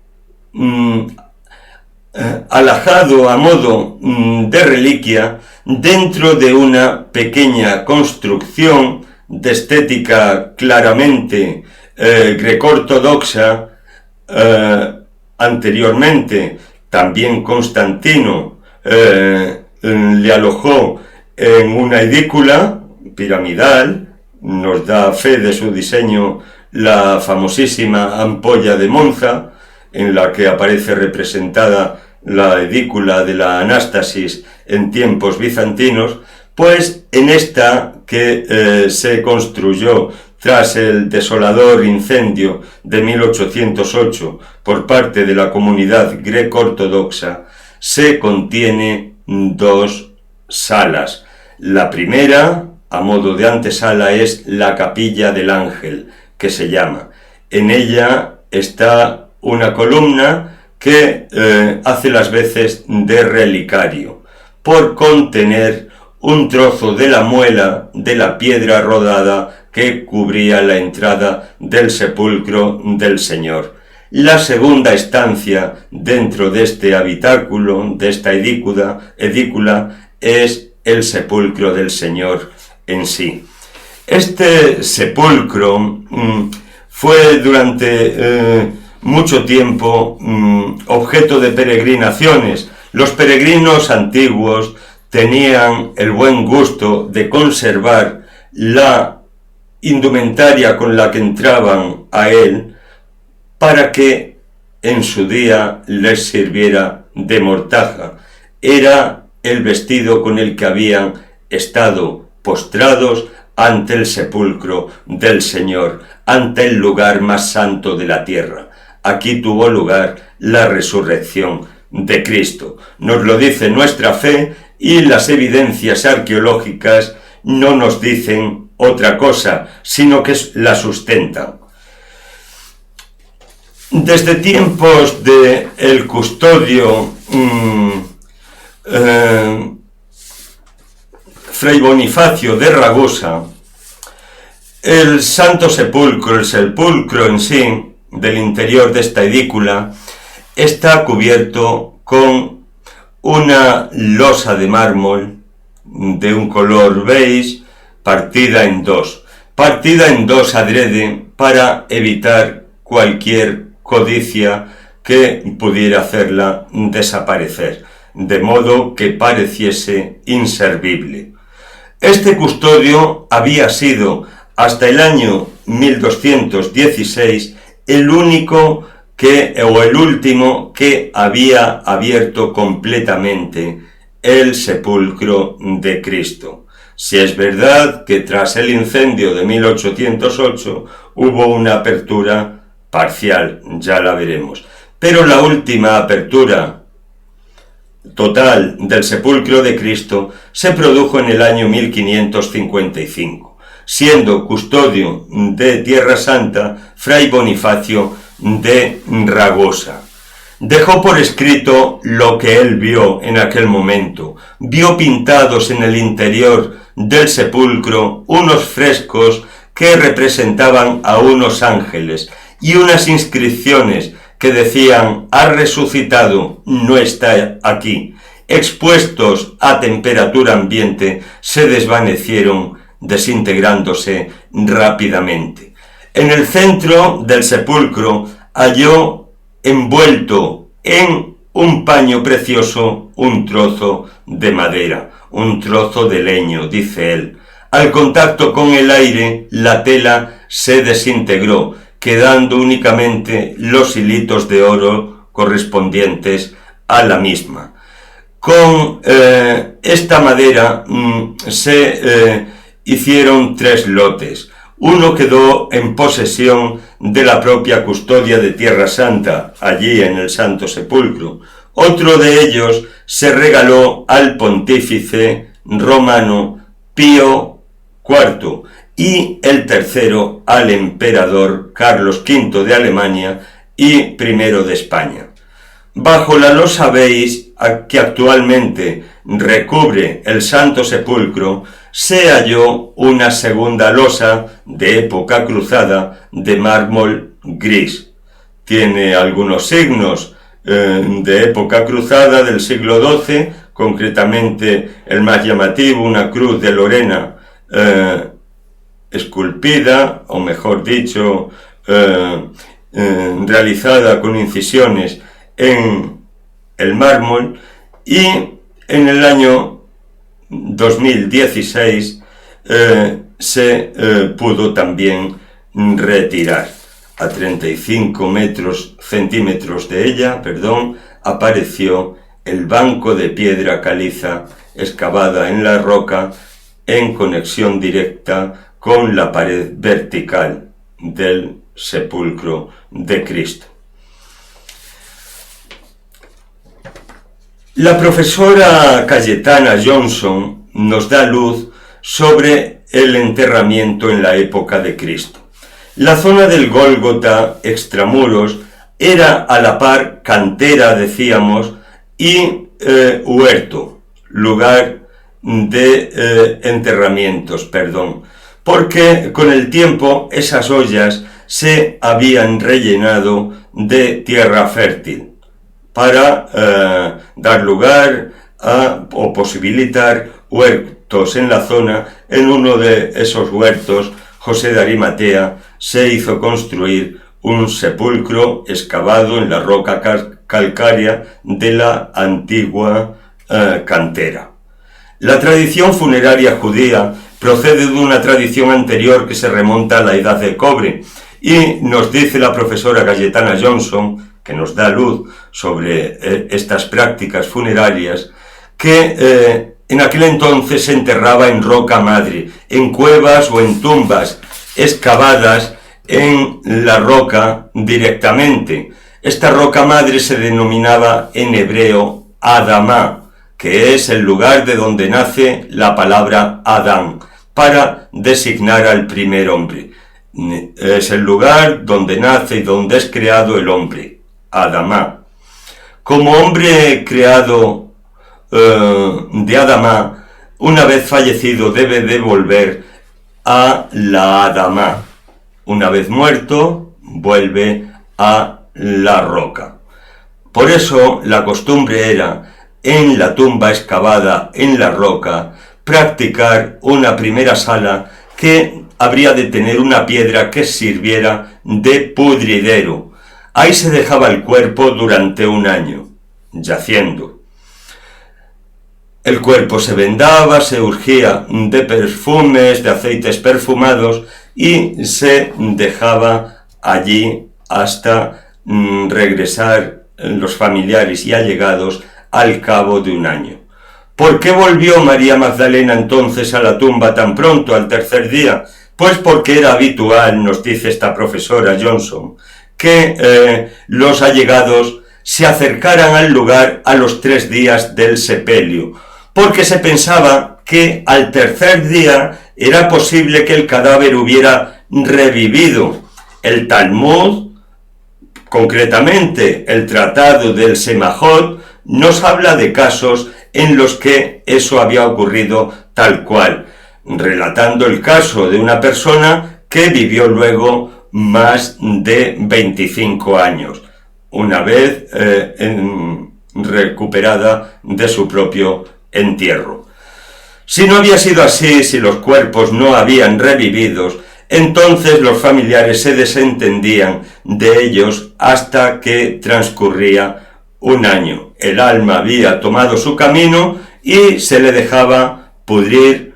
alajado a modo de reliquia dentro de una pequeña construcción de estética claramente greco-ortodoxa. Anteriormente también Constantino le alojó en una edícula piramidal. Nos da fe de su diseño la famosísima ampolla de Monza, en la que aparece representada la edícula de la Anástasis en tiempos bizantinos. Pues en esta que se construyó tras el desolador incendio de 1808 por parte de la comunidad greco-ortodoxa, se contiene dos salas. La primera, a modo de antesala, es la Capilla del Ángel, que se llama. En ella está una columna que hace las veces de relicario, por contener un trozo de la muela de la piedra rodada que cubría la entrada del sepulcro del Señor. La segunda estancia dentro de este habitáculo, de esta edícula, es el sepulcro del Señor en sí. Este sepulcro fue durante mucho tiempo objeto de peregrinaciones. Los peregrinos antiguos tenían el buen gusto de conservar la indumentaria con la que entraban a él, para que en su día les sirviera de mortaja. Era el vestido con el que habían estado postrados ante el sepulcro del Señor, ante el lugar más santo de la tierra. Aquí tuvo lugar la resurrección de Cristo. Nos lo dice nuestra fe, y las evidencias arqueológicas no nos dicen otra cosa, sino que la sustentan. Desde tiempos de el custodio Fray Bonifacio de Ragusa, el Santo Sepulcro, el sepulcro en sí, del interior de esta edícula, está cubierto con una losa de mármol de un color beige, partida en dos adrede para evitar cualquier codicia que pudiera hacerla desaparecer, de modo que pareciese inservible. Este custodio había sido hasta el año 1216 el único el último que había abierto completamente el sepulcro de Cristo. Si es verdad que tras el incendio de 1808 hubo una apertura parcial, ya la veremos, pero la última apertura total del sepulcro de Cristo se produjo en el año 1555. siendo custodio de Tierra Santa Fray Bonifacio de Ragosa. Dejó por escrito lo que él vio en aquel momento. Vio pintados en el interior del sepulcro unos frescos que representaban a unos ángeles y unas inscripciones que decían: ha resucitado, no está aquí. Expuestos a temperatura ambiente, se desvanecieron, desintegrándose rápidamente. En el centro del sepulcro halló envuelto en un paño precioso un trozo de madera, un trozo de leño, dice él. Al contacto con el aire, la tela se desintegró, quedando únicamente los hilitos de oro correspondientes a la misma. Con esta madera se hicieron 3 lotes. Uno quedó en posesión de la propia custodia de Tierra Santa, allí en el Santo Sepulcro. Otro de ellos se regaló al pontífice romano Pío IV y el tercero al emperador Carlos V de Alemania y I de España. Bajo la losa veis que actualmente recubre el Santo Sepulcro, se halló una segunda losa de época cruzada de mármol gris. Tiene algunos signos de época cruzada del siglo XII, concretamente el más llamativo, una cruz de Lorena esculpida, o mejor dicho, realizada con incisiones en el mármol, y en el año 2016 se pudo también retirar. A 35 centímetros de ella, apareció el banco de piedra caliza excavada en la roca en conexión directa con la pared vertical del sepulcro de Cristo. La profesora Cayetana Johnson nos da luz sobre el enterramiento en la época de Cristo. La zona del Gólgota, extramuros, era a la par cantera, decíamos, y huerto, lugar de enterramientos, porque con el tiempo esas ollas se habían rellenado de tierra fértil para dar lugar o posibilitar huertos en la zona. En uno de esos huertos, José de Arimatea se hizo construir un sepulcro excavado en la roca calcárea de la antigua cantera. La tradición funeraria judía procede de una tradición anterior que se remonta a la Edad del Cobre, y nos dice la profesora Cayetana Johnson, que nos da luz sobre estas prácticas funerarias, que en aquel entonces se enterraba en roca madre, en cuevas o en tumbas excavadas en la roca directamente. Esta roca madre se denominaba en hebreo Adamá, que es el lugar de donde nace la palabra Adán, para designar al primer hombre. Es el lugar donde nace y donde es creado el hombre, Adamá. Como hombre creado de Adamá, una vez fallecido debe de volver a la Adamá. Una vez muerto, vuelve a la roca. Por eso la costumbre era, en la tumba excavada en la roca, practicar una primera sala que habría de tener una piedra que sirviera de pudridero. Ahí se dejaba el cuerpo durante un año, yaciendo. El cuerpo se vendaba, se urgía de perfumes, de aceites perfumados, y se dejaba allí hasta regresar los familiares y allegados al cabo de un año. ¿Por qué volvió María Magdalena entonces a la tumba tan pronto, al tercer día? Pues porque era habitual, nos dice esta profesora Johnson, que los allegados se acercaran al lugar a los 3 días del sepelio, porque se pensaba que al tercer día era posible que el cadáver hubiera revivido. El Talmud, concretamente el Tratado del Semajot, nos habla de casos en los que eso había ocurrido tal cual, relatando el caso de una persona que vivió luego más de 25 años, una vez recuperada de su propio entierro. Si no había sido así, si los cuerpos no habían revivido, entonces los familiares se desentendían de ellos hasta que transcurría un año. El alma había tomado su camino y se le dejaba pudrir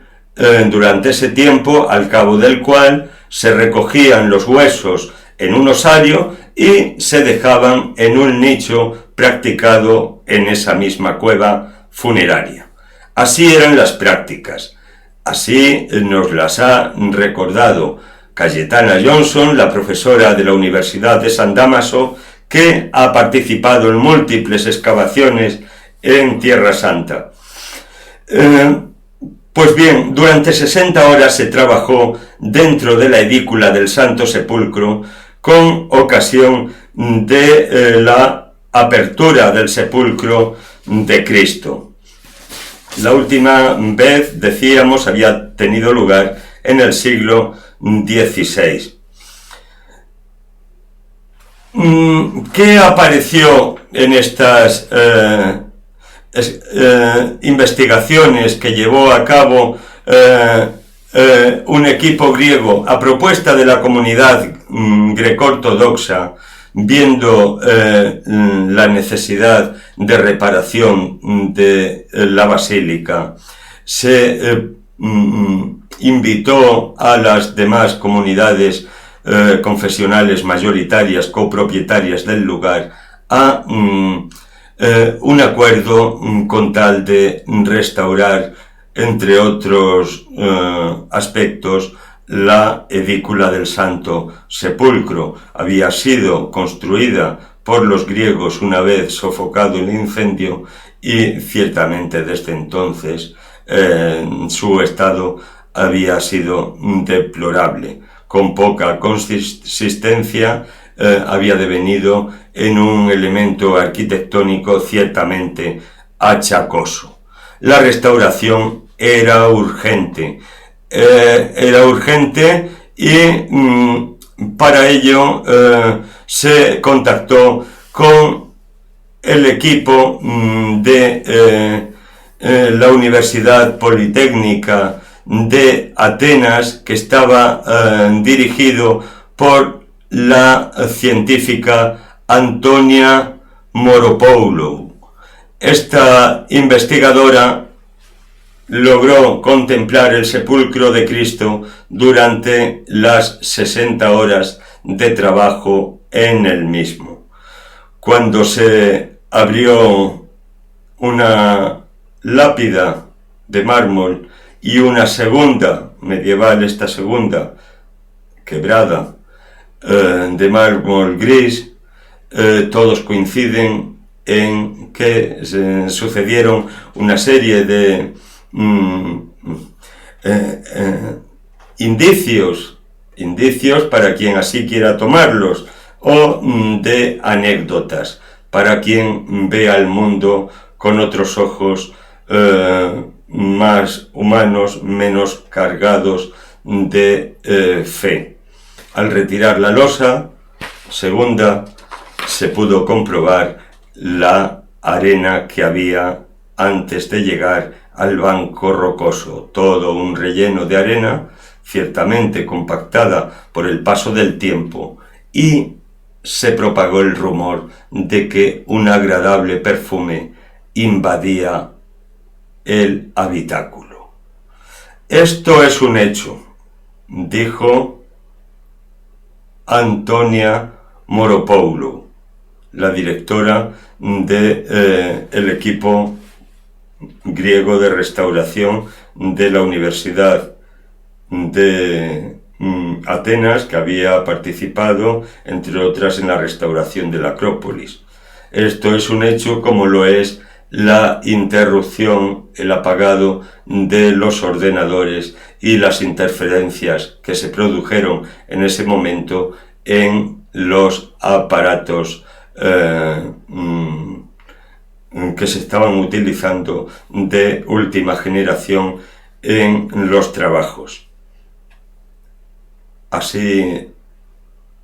durante ese tiempo, al cabo del cual se recogían los huesos en un osario y se dejaban en un nicho practicado en esa misma cueva funeraria. Así eran las prácticas, así nos las ha recordado Cayetana Johnson, la profesora de la Universidad de San Dámaso, que ha participado en múltiples excavaciones en Tierra Santa. Pues bien, durante 60 horas se trabajó dentro de la edícula del Santo Sepulcro con ocasión de la apertura del sepulcro de Cristo. La última vez, decíamos, había tenido lugar en el siglo XVI. ¿Qué apareció en estas investigaciones que llevó a cabo un equipo griego a propuesta de la comunidad greco-ortodoxa, viendo la necesidad de reparación de la basílica? Se invitó a las demás comunidades confesionales mayoritarias, copropietarias del lugar, a un acuerdo con tal de restaurar, entre otros aspectos, la edícula del Santo Sepulcro. Había sido construida por los griegos una vez sofocado el incendio y ciertamente desde entonces su estado había sido deplorable. Con poca consistencia, había devenido en un elemento arquitectónico ciertamente achacoso. La restauración era urgente. Y para ello se contactó con el equipo de la Universidad Politécnica de Atenas, que estaba dirigido por la científica Antonia Moropoulou. Esta investigadora logró contemplar el sepulcro de Cristo durante las 60 horas de trabajo en el mismo. Cuando se abrió una lápida de mármol y una segunda, medieval esta segunda, quebrada, de mármol gris, todos coinciden en que sucedieron una serie de indicios para quien así quiera tomarlos, o de anécdotas para quien vea el mundo con otros ojos más humanos, menos cargados de fe. Al retirar la losa segunda, se pudo comprobar la arena que había antes de llegar al banco rocoso, todo un relleno de arena, ciertamente compactada por el paso del tiempo, y se propagó el rumor de que un agradable perfume invadía el habitáculo. Esto es un hecho, dijo Antonia Moropoulou, la directora del equipo griego de restauración de la Universidad de Atenas, que había participado, entre otras, en la restauración de la Acrópolis. Esto es un hecho, como lo es la interrupción, el apagado de los ordenadores y las interferencias que se produjeron en ese momento en los aparatos que se estaban utilizando de última generación en los trabajos. Así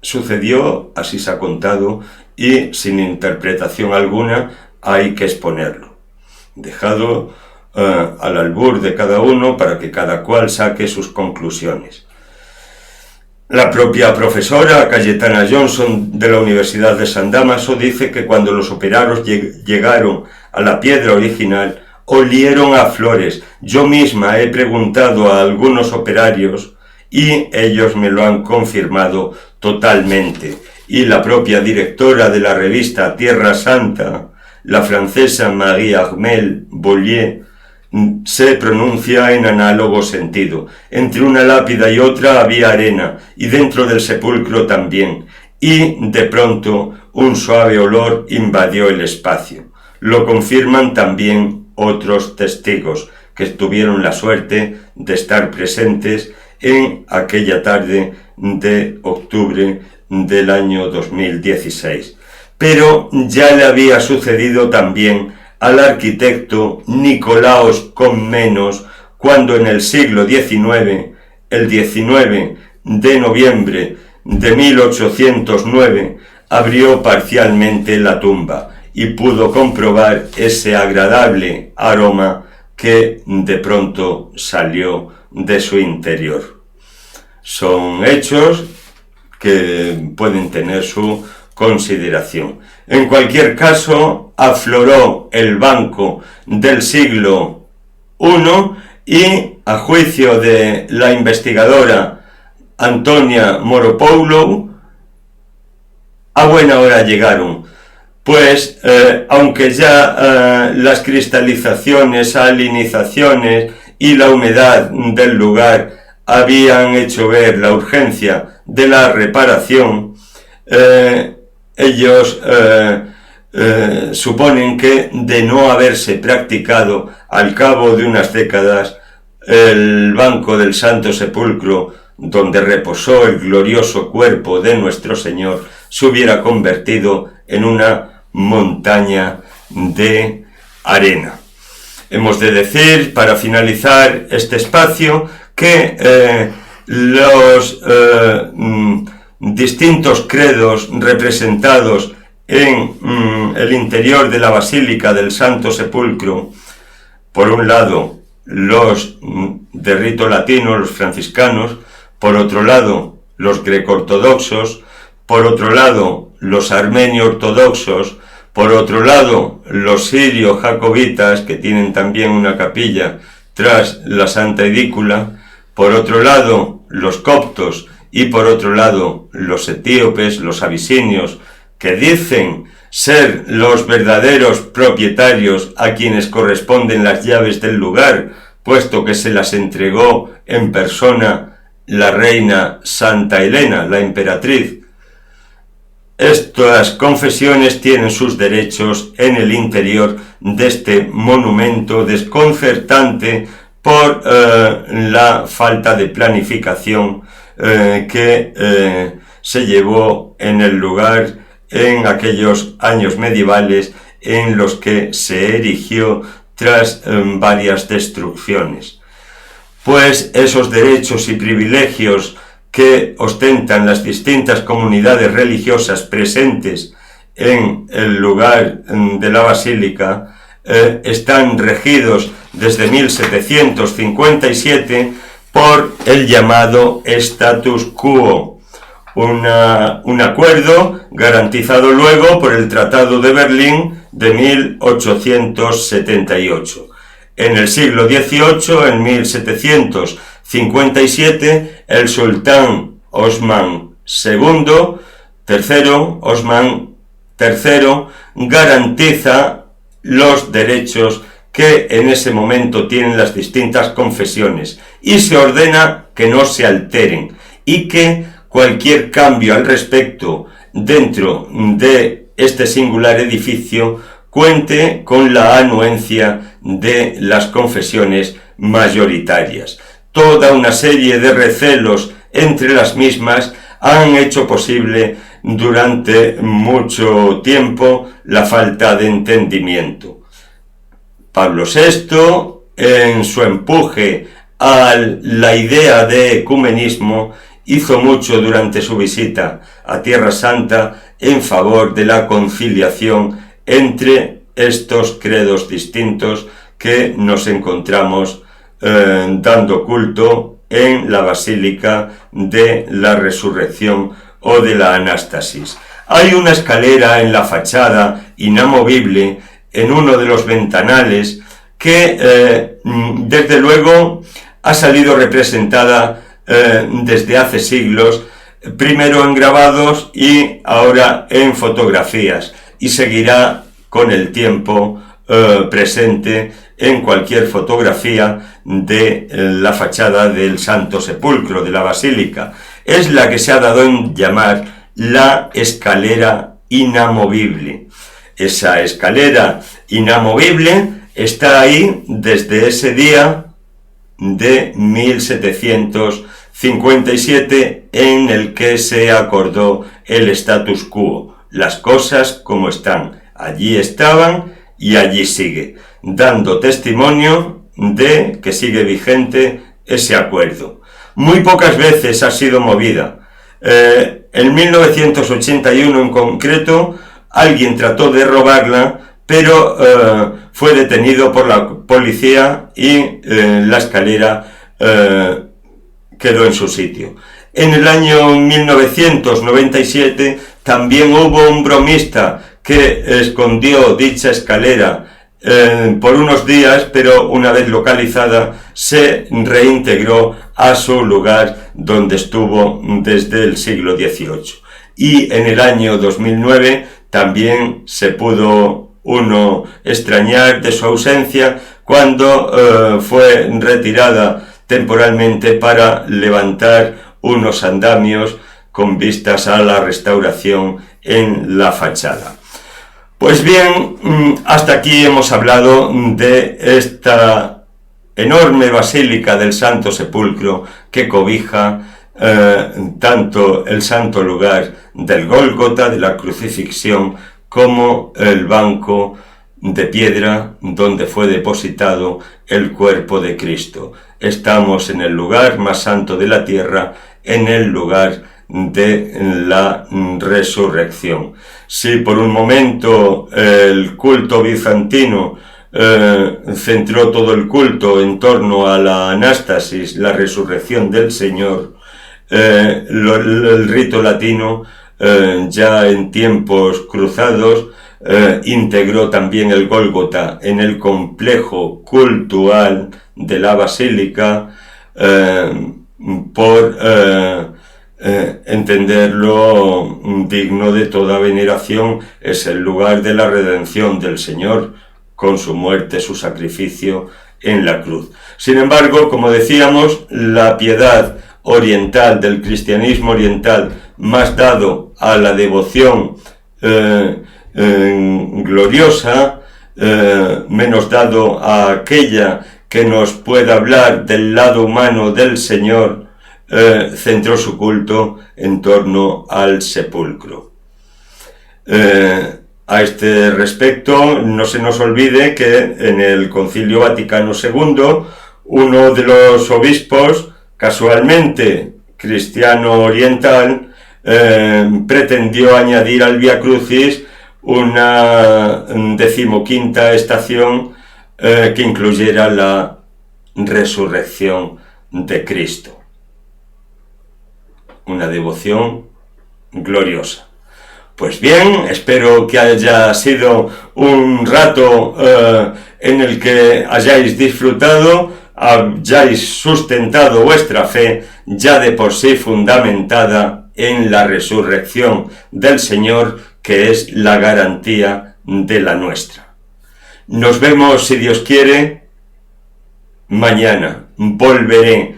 sucedió, así se ha contado, y sin interpretación alguna hay que exponerlo, dejado al albur de cada uno para que cada cual saque sus conclusiones. La propia profesora Cayetana Johnson de la Universidad de San Damaso dice que cuando los operarios llegaron a la piedra original, olieron a flores. Yo misma he preguntado a algunos operarios y ellos me lo han confirmado totalmente. Y la propia directora de la revista Tierra Santa, la francesa Marie-Armelle Bollier, se pronuncia en análogo sentido. Entre una lápida y otra había arena, y dentro del sepulcro también, y de pronto un suave olor invadió el espacio. Lo confirman también otros testigos que tuvieron la suerte de estar presentes en aquella tarde de octubre del año 2016. Pero ya le había sucedido también al arquitecto Nicolaos Comnenos cuando en el siglo XIX, el 19 de noviembre de 1809, abrió parcialmente la tumba y pudo comprobar ese agradable aroma que de pronto salió de su interior. Son hechos que pueden tener su consideración. En cualquier caso, afloró el banco del siglo I y, a juicio de la investigadora Antonia Moropoulou, a buena hora llegaron, pues aunque ya las cristalizaciones, salinizaciones y la humedad del lugar habían hecho ver la urgencia de la reparación, ellos suponen que de no haberse practicado al cabo de unas décadas, el banco del Santo Sepulcro, donde reposó el glorioso cuerpo de nuestro Señor, se hubiera convertido en una montaña de arena. Hemos de decir, para finalizar este espacio, que los distintos credos representados en el interior de la Basílica del Santo Sepulcro, por un lado los de rito latino, los franciscanos, por otro lado los greco-ortodoxos, por otro lado los armenio-ortodoxos, por otro lado los sirio-jacobitas, que tienen también una capilla tras la Santa Edícula, por otro lado los coptos y por otro lado los etíopes, los abisinios, que dicen ser los verdaderos propietarios a quienes corresponden las llaves del lugar, puesto que se las entregó en persona la reina Santa Elena, la emperatriz. Estas confesiones tienen sus derechos en el interior de este monumento desconcertante por la falta de planificación que se llevó en el lugar en aquellos años medievales en los que se erigió tras varias destrucciones. Pues esos derechos y privilegios que ostentan las distintas comunidades religiosas presentes en el lugar de la basílica están regidos desde 1757 por el llamado status quo, un acuerdo garantizado luego por el Tratado de Berlín de 1878. En el siglo XVIII, en 1757, el sultán Osman III garantiza los derechos que en ese momento tienen las distintas confesiones y se ordena que no se alteren y que cualquier cambio al respecto dentro de este singular edificio cuente con la anuencia de las confesiones mayoritarias. Toda una serie de recelos entre las mismas han hecho posible durante mucho tiempo la falta de entendimiento. Pablo VI, en su empuje a la idea de ecumenismo, hizo mucho durante su visita a Tierra Santa en favor de la conciliación entre estos credos distintos que nos encontramos dando culto en la Basílica de la Resurrección o de la Anástasis. Hay una escalera en la fachada inamovible en uno de los ventanales que desde luego ha salido representada desde hace siglos, primero en grabados y ahora en fotografías, y seguirá con el tiempo presente en cualquier fotografía de la fachada del Santo Sepulcro, de la Basílica. Es la que se ha dado en llamar la escalera inamovible. Esa escalera inamovible está ahí desde ese día de 1757 en el que se acordó el status quo, las cosas como están. Allí estaban y allí sigue, dando testimonio de que sigue vigente ese acuerdo. Muy pocas veces ha sido movida. En 1981 en concreto, alguien trató de robarla, pero fue detenido por la policía y la escalera quedó en su sitio. En el año 1997 también hubo un bromista que escondió dicha escalera por unos días, pero una vez localizada se reintegró a su lugar donde estuvo desde el siglo XVIII. Y en el año 2009 también se pudo uno extrañar de su ausencia cuando fue retirada temporalmente para levantar unos andamios con vistas a la restauración en la fachada. Pues bien, hasta aquí hemos hablado de esta enorme basílica del Santo Sepulcro que cobija tanto el santo lugar del Gólgota, de la crucifixión, como el banco de piedra donde fue depositado el cuerpo de Cristo. Estamos en el lugar más santo de la tierra, en el lugar de la resurrección. Si por un momento el culto bizantino centró todo el culto en torno a la anástasis, la resurrección del Señor, el rito latino ya en tiempos cruzados integró también el Gólgota en el complejo cultual de la basílica por entenderlo digno de toda veneración. Es el lugar de la redención del Señor con su muerte, su sacrificio en la cruz. Sin embargo, como decíamos, la piedad oriental, del cristianismo oriental, más dado a la devoción gloriosa, menos dado a aquella que nos pueda hablar del lado humano del Señor, centró su culto en torno al sepulcro. A este respecto, no se nos olvide que en el Concilio Vaticano II, uno de los obispos, casualmente cristiano oriental, pretendió añadir al Vía Crucis una 15ª estación que incluyera la resurrección de Cristo. Una devoción gloriosa. Pues bien, espero que haya sido un rato en el que hayáis disfrutado, hayáis sustentado vuestra fe ya de por sí fundamentada en la resurrección del Señor, que es la garantía de la nuestra. Nos vemos, si Dios quiere, mañana. Volveré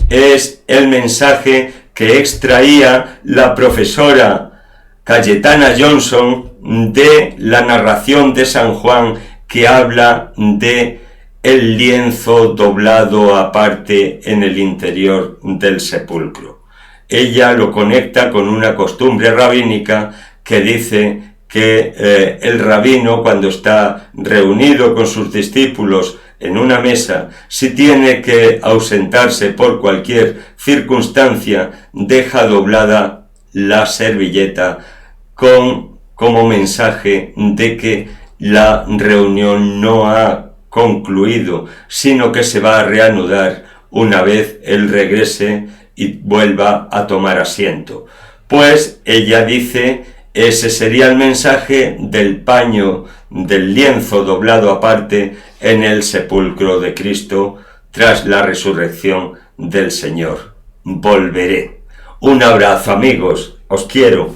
es el mensaje que extraía la profesora Cayetana Johnson de la narración de San Juan que habla de el lienzo doblado aparte en el interior del sepulcro. Ella lo conecta con una costumbre rabínica que dice que el rabino, cuando está reunido con sus discípulos en una mesa, si tiene que ausentarse por cualquier circunstancia, deja doblada la servilleta como mensaje de que la reunión no ha concluido, sino que se va a reanudar una vez él regrese y vuelva a tomar asiento. Pues ella dice, ese sería el mensaje del paño, del lienzo doblado aparte en el sepulcro de Cristo tras la resurrección del Señor. Volveré. Un abrazo, amigos, os quiero.